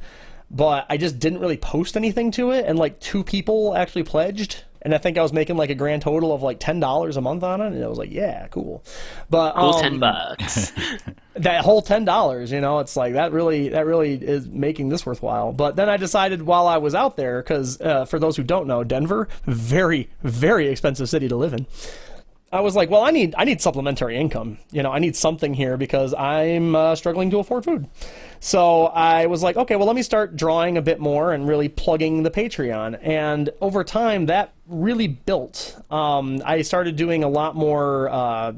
but I just didn't really post anything to it, and 2 people actually pledged. And I think I was making a grand total of $10 a month on it, and it was yeah, cool. But cool, $10. That whole $10, it's that really is making this worthwhile. But then I decided while I was out there, because for those who don't know, Denver, very, very expensive city to live in. I was like, well, I need supplementary income. I need something here because I'm struggling to afford food. So I was like, okay, well, let me start drawing a bit more and really plugging the Patreon. And over time, that really built. I started doing a lot more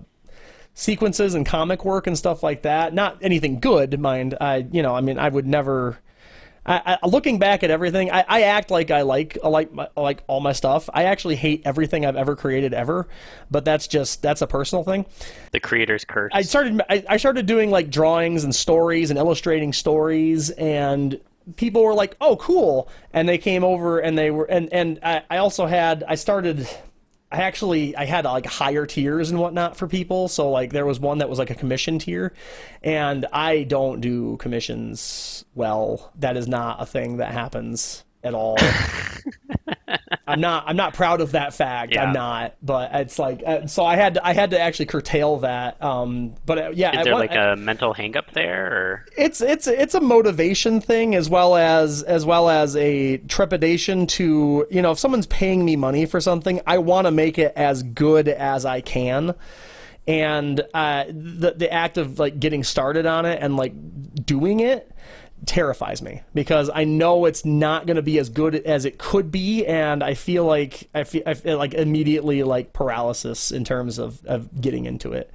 sequences and comic work and stuff like that. Not anything good, mind. I would never. Looking back at everything, I act like I like all my stuff. I actually hate everything I've ever created ever, but that's a personal thing. The creator's curse. I started doing drawings and stories and illustrating stories, and people were like, "Oh, cool!" And they came over, and they were, and I also had I had higher tiers and whatnot for people. So there was one that was a commission tier, and I don't do commissions well. That is not a thing that happens at all. I'm not proud of that fact. Yeah. I'm not, but it's so I had to actually curtail that. But yeah, is there a mental hang up there, or it's a motivation thing as well as a trepidation to, if someone's paying me money for something, I want to make it as good as I can. And the act of like getting started on it and like doing it terrifies me, because I know it's not going to be as good as it could be, and I feel like like immediately like paralysis in terms of getting into it.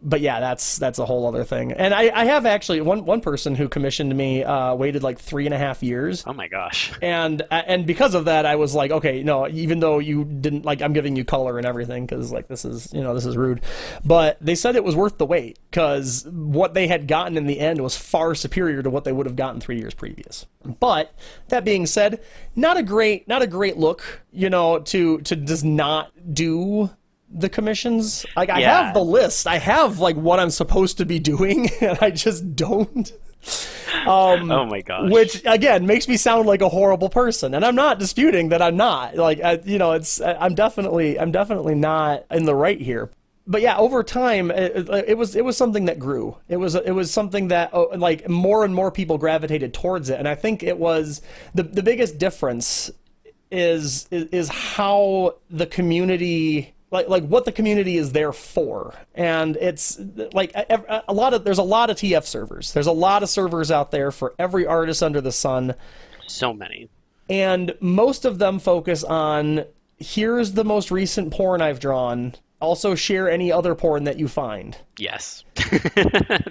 But yeah, that's a whole other thing. And I have actually one person who commissioned me waited like 3.5 years. Oh my gosh. And because of that, I was like, okay, no, even though you didn't, like, I'm giving you color and everything, because like this is rude. But they said it was worth the wait, because what they had gotten in the end was far superior to what they would have gotten 3 years previous. But that being said, not a great look, to just not do the commissions. Like, I have the list, I have like what I'm supposed to be doing, and I just don't. Oh my gosh. Which again makes me sound like a horrible person, and I'm not disputing that I'm not. Like, I'm definitely not in the right here. But yeah, over time, it was something that grew. It was something that like more and more people gravitated towards it, and I think it was the biggest difference is how the community. Like what the community is there for. And it's like there's a lot of TF servers. There's a lot of servers out there for every artist under the sun. So many. And most of them focus on, here's the most recent porn I've drawn. Also share any other porn that you find. Yes.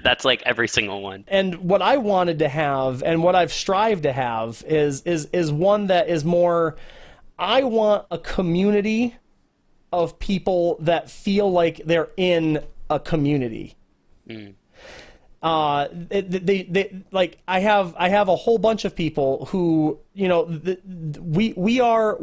That's like every single one. And what I wanted to have, and what I've strived to have, is one that is more, I want a community of people that feel like they're in a community. They like, I have a whole bunch of people who, we are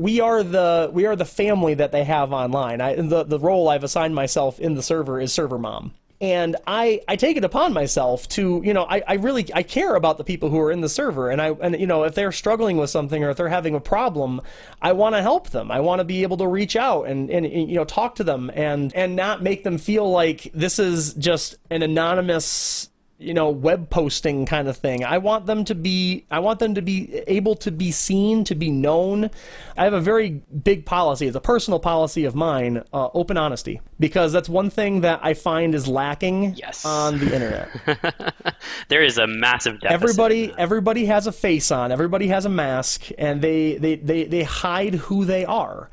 the family that they have online. The role I've assigned myself in the server is server mom. And I take it upon myself to, I care about the people who are in the server, and if they're struggling with something, or if they're having a problem, I want to help them. I want to be able to reach out and talk to them and not make them feel like this is just an anonymous, web posting kind of thing. I want them to be able to be seen, to be known. I have a very big policy. It's a personal policy of mine, open honesty, because that's one thing that I find is lacking on the internet. There is a massive deficit. Everybody has a face on, everybody has a mask, and they hide who they are.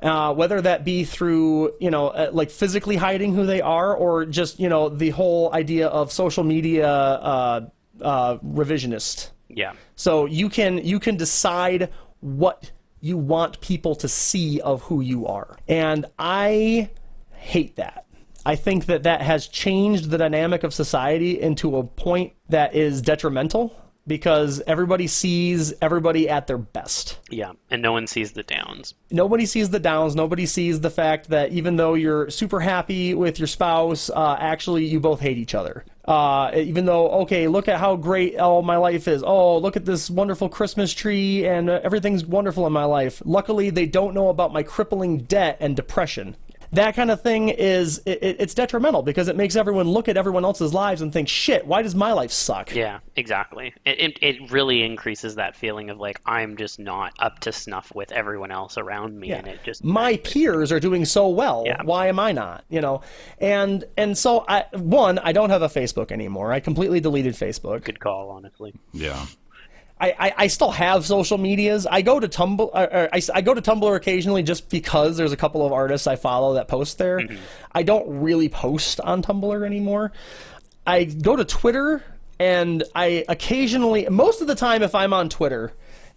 Whether that be through, like physically hiding who they are, or just, the whole idea of social media revisionist. Yeah. So you can decide what you want people to see of who you are. And I hate that. I think that has changed the dynamic of society into a point that is detrimental, because everybody sees everybody at their best. Yeah, and no one sees the downs. Nobody sees the downs. Nobody sees the fact that even though you're super happy with your spouse, actually you both hate each other. Even though, okay, look at how great my life is. Oh, look at this wonderful Christmas tree, and everything's wonderful in my life. Luckily, they don't know about my crippling debt and depression. That kind of thing it's detrimental, because it makes everyone look at everyone else's lives and think, shit, why does my life suck? Yeah, exactly. It really increases that feeling of like, I'm just not up to snuff with everyone else around me. Yeah. And it just, my peers are doing so well. Yeah. Why am I not? And so I don't have a Facebook anymore. I completely deleted Facebook. Good call, honestly. Yeah. I still have social medias. I go to Tumblr. I go to Tumblr occasionally, just because there's a couple of artists I follow that post there. Mm-hmm. I don't really post on Tumblr anymore. I go to Twitter, and I occasionally, most of the time, if I'm on Twitter,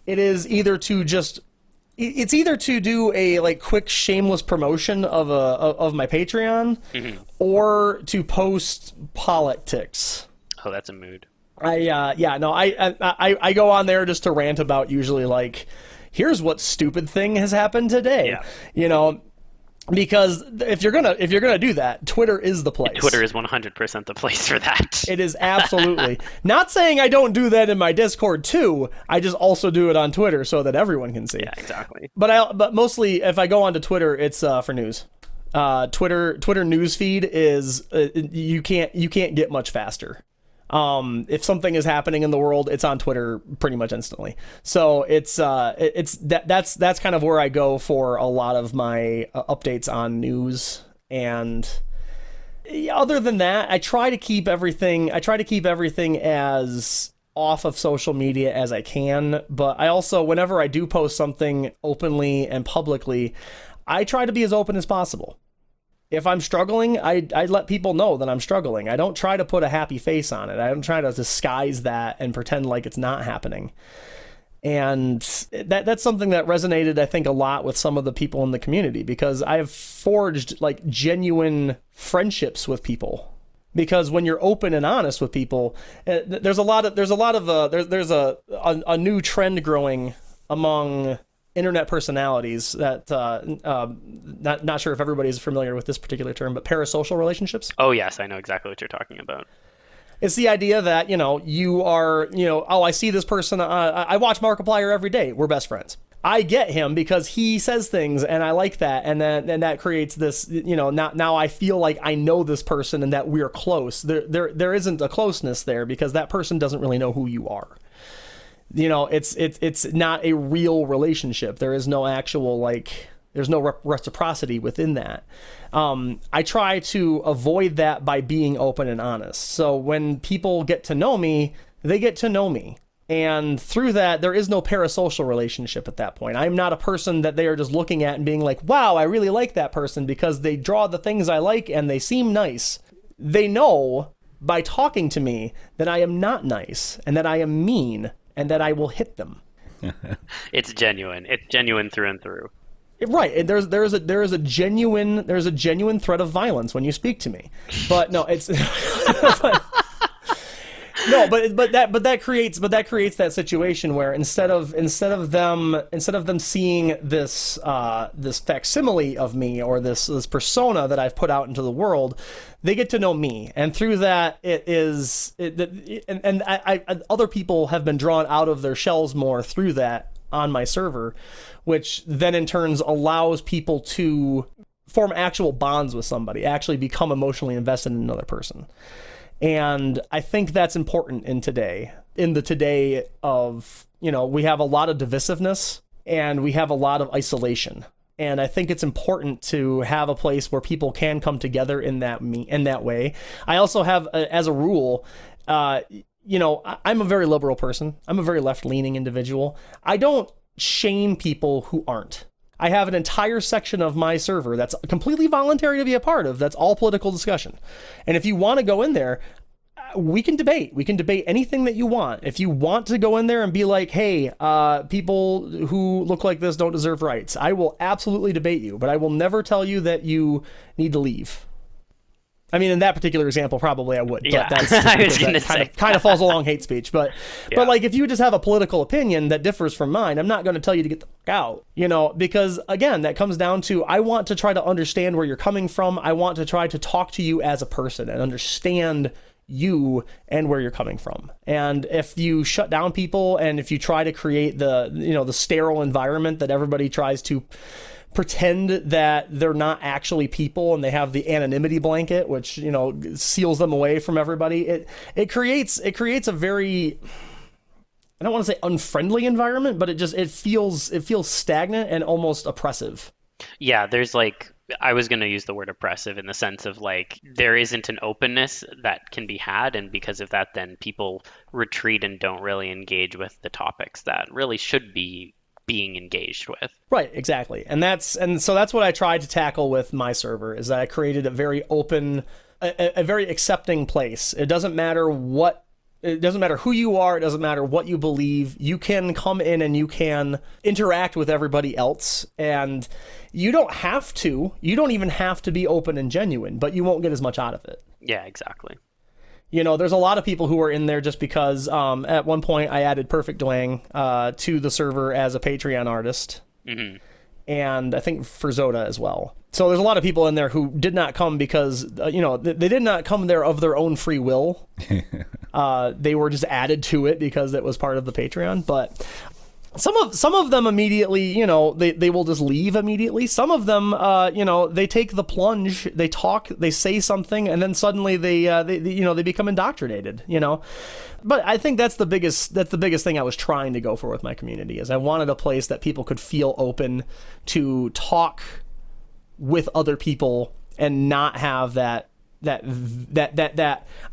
it is either to do a like quick shameless promotion of my Patreon, mm-hmm. or to post politics. Oh, that's a mood. I go on there just to rant about, usually like, here's what stupid thing has happened today. Yeah. Because if you're gonna do that, Twitter is the place. Twitter is 100% the place for that. It is absolutely. Not saying I don't do that in my Discord too. I just also do it on Twitter so that everyone can see. Yeah, exactly. But mostly, if I go onto Twitter, it's for news. Twitter newsfeed is you can't get much faster. If something is happening in the world, it's on Twitter pretty much instantly. So that's kind of where I go for a lot of my updates on news. And Other than that, I try to keep everything as off of social media as I can, but I also, whenever I do post something openly and publicly, I try to be as open as possible. If I'm struggling, I let people know that I'm struggling. I don't try to put a happy face on it. I don't try to disguise that and pretend like it's not happening. And that's something that resonated, I think, a lot with some of the people in the community, because I've forged like genuine friendships with people. Because when you're open and honest with people, there's a new trend growing among internet personalities that not sure if everybody's familiar with this particular term, but parasocial relationships. Oh yes, I know exactly what you're talking about. It's the idea that, you are, oh, I see this person, I watch Markiplier every day, we're best friends. I get him because he says things and I like that, and that creates this, now I feel like I know this person and that we're close. There isn't a closeness there because that person doesn't really know who you are. It's not a real relationship. There is no actual, there's no reciprocity within that. I try to avoid that by being open and honest. So when people get to know me, they get to know me. And through that, there is no parasocial relationship at that point. I'm not a person that they are just looking at and being like, wow, I really like that person because they draw the things I like and they seem nice. They know by talking to me that I am not nice and that I am mean and that I will hit them. It's genuine. It's genuine through and through. Right, and there is a genuine threat of violence when you speak to me. But no, it's no, but that creates that situation where instead of them seeing this facsimile of me or this persona that I've put out into the world, they get to know me, and through that other people have been drawn out of their shells more through that on my server, which then in turns allows people to form actual bonds with somebody, actually become emotionally invested in another person. And I think that's important in the today of, we have a lot of divisiveness and we have a lot of isolation. And I think it's important to have a place where people can come together in that way. I also have, as a rule, I'm a very liberal person. I'm a very left-leaning individual. I don't shame people who aren't. I have an entire section of my server that's completely voluntary to be a part of. That's all political discussion. And if you want to go in there, we can debate. We can debate anything that you want. If you want to go in there and be like, hey, people who look like this don't deserve rights, I will absolutely debate you, but I will never tell you that you need to leave. I mean, in that particular example, probably I would. But yeah, that's I was going to say kind of falls along hate speech. But if you just have a political opinion that differs from mine, I'm not going to tell you to get the fuck out. Because again, that comes down to I want to try to understand where you're coming from. I want to try to talk to you as a person and understand you and where you're coming from. And if you shut down people and if you try to create the sterile environment that everybody tries to pretend that they're not actually people and they have the anonymity blanket, which, seals them away from everybody. It creates a very, I don't want to say unfriendly environment, but it feels stagnant and almost oppressive. Yeah, there's I was going to use the word oppressive in the sense of there isn't an openness that can be had. And because of that, then people retreat and don't really engage with the topics that really should be being engaged with. Right, exactly. And so that's what I tried to tackle with my server, is that I created a very open, a very accepting place. It doesn't matter who you are, it doesn't matter what you believe. You can come in and you can interact with everybody else, and you don't even have to be open and genuine, but you won't get as much out of it. Yeah, exactly. There's a lot of people who are in there just because at one point I added Perfect Dwang to the server as a Patreon artist. Mm-hmm. And I think for Zoda as well. So there's a lot of people in there who did not come because, they did not come there of their own free will. They were just added to it because it was part of the Patreon. But some of them immediately, they will just leave immediately. Some of them, they take the plunge, they talk, they say something, and then suddenly they become indoctrinated, But I think that's the biggest thing I was trying to go for with my community, is I wanted a place that people could feel open to talk with other people and not have that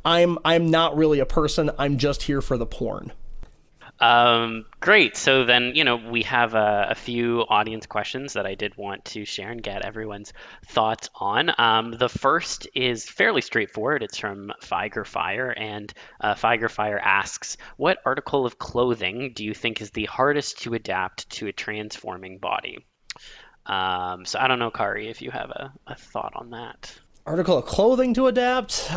I'm not really a person. I'm just here for the porn. Great. So then, we have a few audience questions that I did want to share and get everyone's thoughts on. The first is fairly straightforward. It's from Fire, and Fire asks, what article of clothing do you think is the hardest to adapt to a transforming body? So I don't know, Kari, if you have a thought on that. Article of clothing to adapt?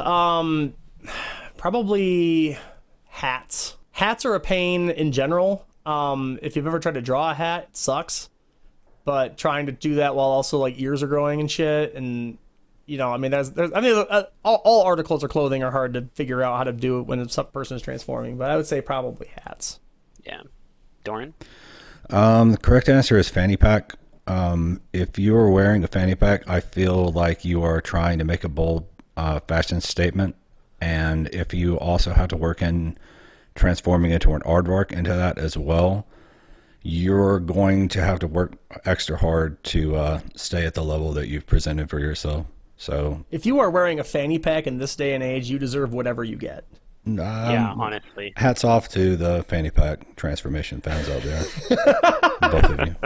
Probably hats. Hats are a pain in general. If you've ever tried to draw a hat, it sucks. But trying to do that while also like ears are growing and shit, and all articles of clothing are hard to figure out how to do it when some person is transforming. But I would say probably hats. Yeah, Dorin. The correct answer is fanny pack. If you are wearing a fanny pack, I feel like you are trying to make a bold fashion statement, and if you also have to work in transforming into an aardvark into that as well, you're going to have to work extra hard to stay at the level that you've presented for yourself. So if you are wearing a fanny pack in this day and age, you deserve whatever you get. Yeah, honestly. Hats off to the fanny pack transformation fans out there. Both of you.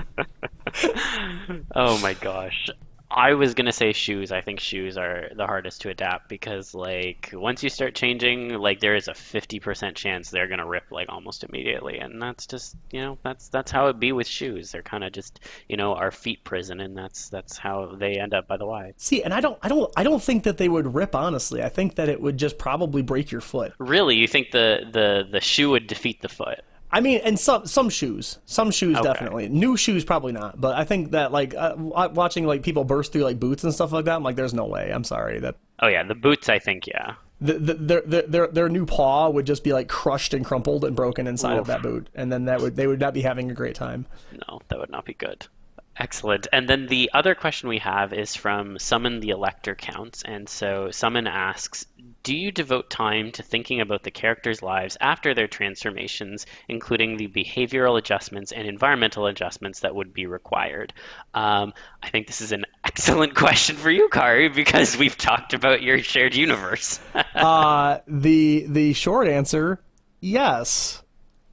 Oh my gosh. I was going to say shoes. I think shoes are the hardest to adapt because, like, once you start changing, like, there is a 50% chance they're going to rip, like, almost immediately. And that's just, that's how it be with shoes. They're kind of just, our feet prison, and that's how they end up by the Y. See, and I don't think that they would rip, honestly. I think that it would just probably break your foot. Really? You think the shoe would defeat the foot? I mean, and some shoes okay. Definitely. New shoes probably not, but I think that like watching like people burst through like boots and stuff like that, I'm like, there's no way. I'm sorry that. Oh yeah, the boots. I think yeah. Their new paw would just be like crushed and crumpled and broken inside of that boot, and then they would not be having a great time. No, that would not be good. Excellent. And then the other question we have is from Summon the Elector Counts. And so Summon asks, do you devote time to thinking about the characters' lives after their transformations, including the behavioral adjustments and environmental adjustments that would be required? I think this is an excellent question for you, Kari, because we've talked about your shared universe. The short answer, yes.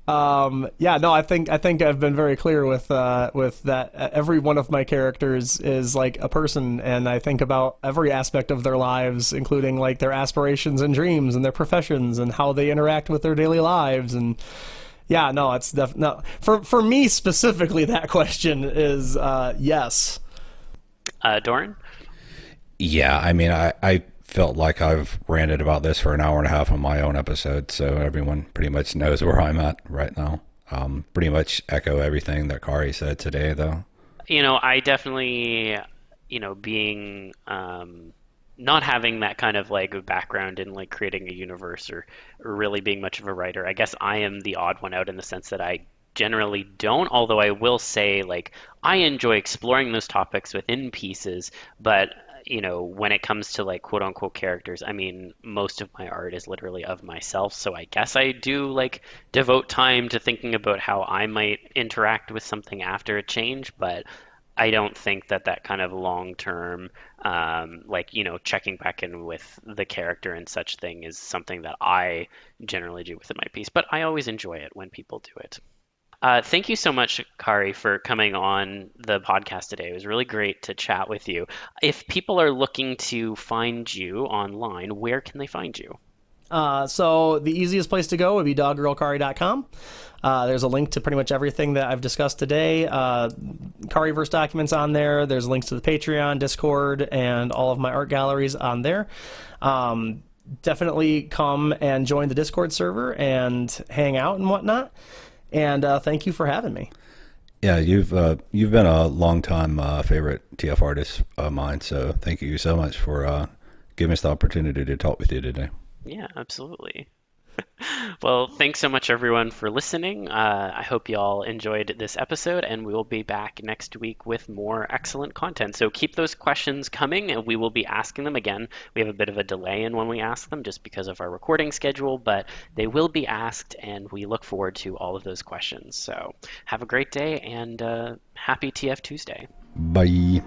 I think I've been very clear with that. Every one of my characters is like a person, and I think about every aspect of their lives, including like their aspirations and dreams and their professions and how they interact with their daily lives. And yeah, no, it's no, for me specifically, that question is yes. Dorin? Yeah, I mean, I felt like I've ranted about this for an hour and a half on my own episode, so everyone pretty much knows where I'm at right now. Pretty much echo everything that Kari said today, though. I definitely, being not having that kind of like background in like creating a universe or really being much of a writer, I guess I am the odd one out in the sense that I generally don't, although I will say like I enjoy exploring those topics within pieces, but when it comes to like quote unquote characters, I mean, most of my art is literally of myself. So I guess I do like devote time to thinking about how I might interact with something after a change, but I don't think that kind of long-term, checking back in with the character and such thing is something that I generally do within my piece, but I always enjoy it when people do it. Thank you so much, Kari, for coming on the podcast today. It was really great to chat with you. If people are looking to find you online, where can they find you? So the easiest place to go would be DogGirlKari.com. There's a link to pretty much everything that I've discussed today. Kariverse documents on there. There's links to the Patreon, Discord, and all of my art galleries on there. Definitely come and join the Discord server and hang out and whatnot. And thank you for having me. Yeah, you've been a longtime favorite TF artist of mine, so thank you so much for giving us the opportunity to talk with you today. Yeah, absolutely. Well, thanks so much, everyone, for listening. I hope you all enjoyed this episode, and we will be back next week with more excellent content. So keep those questions coming, and we will be asking them again. We have a bit of a delay in when we ask them just because of our recording schedule, but they will be asked, and we look forward to all of those questions. So have a great day, and happy TF Tuesday. Bye.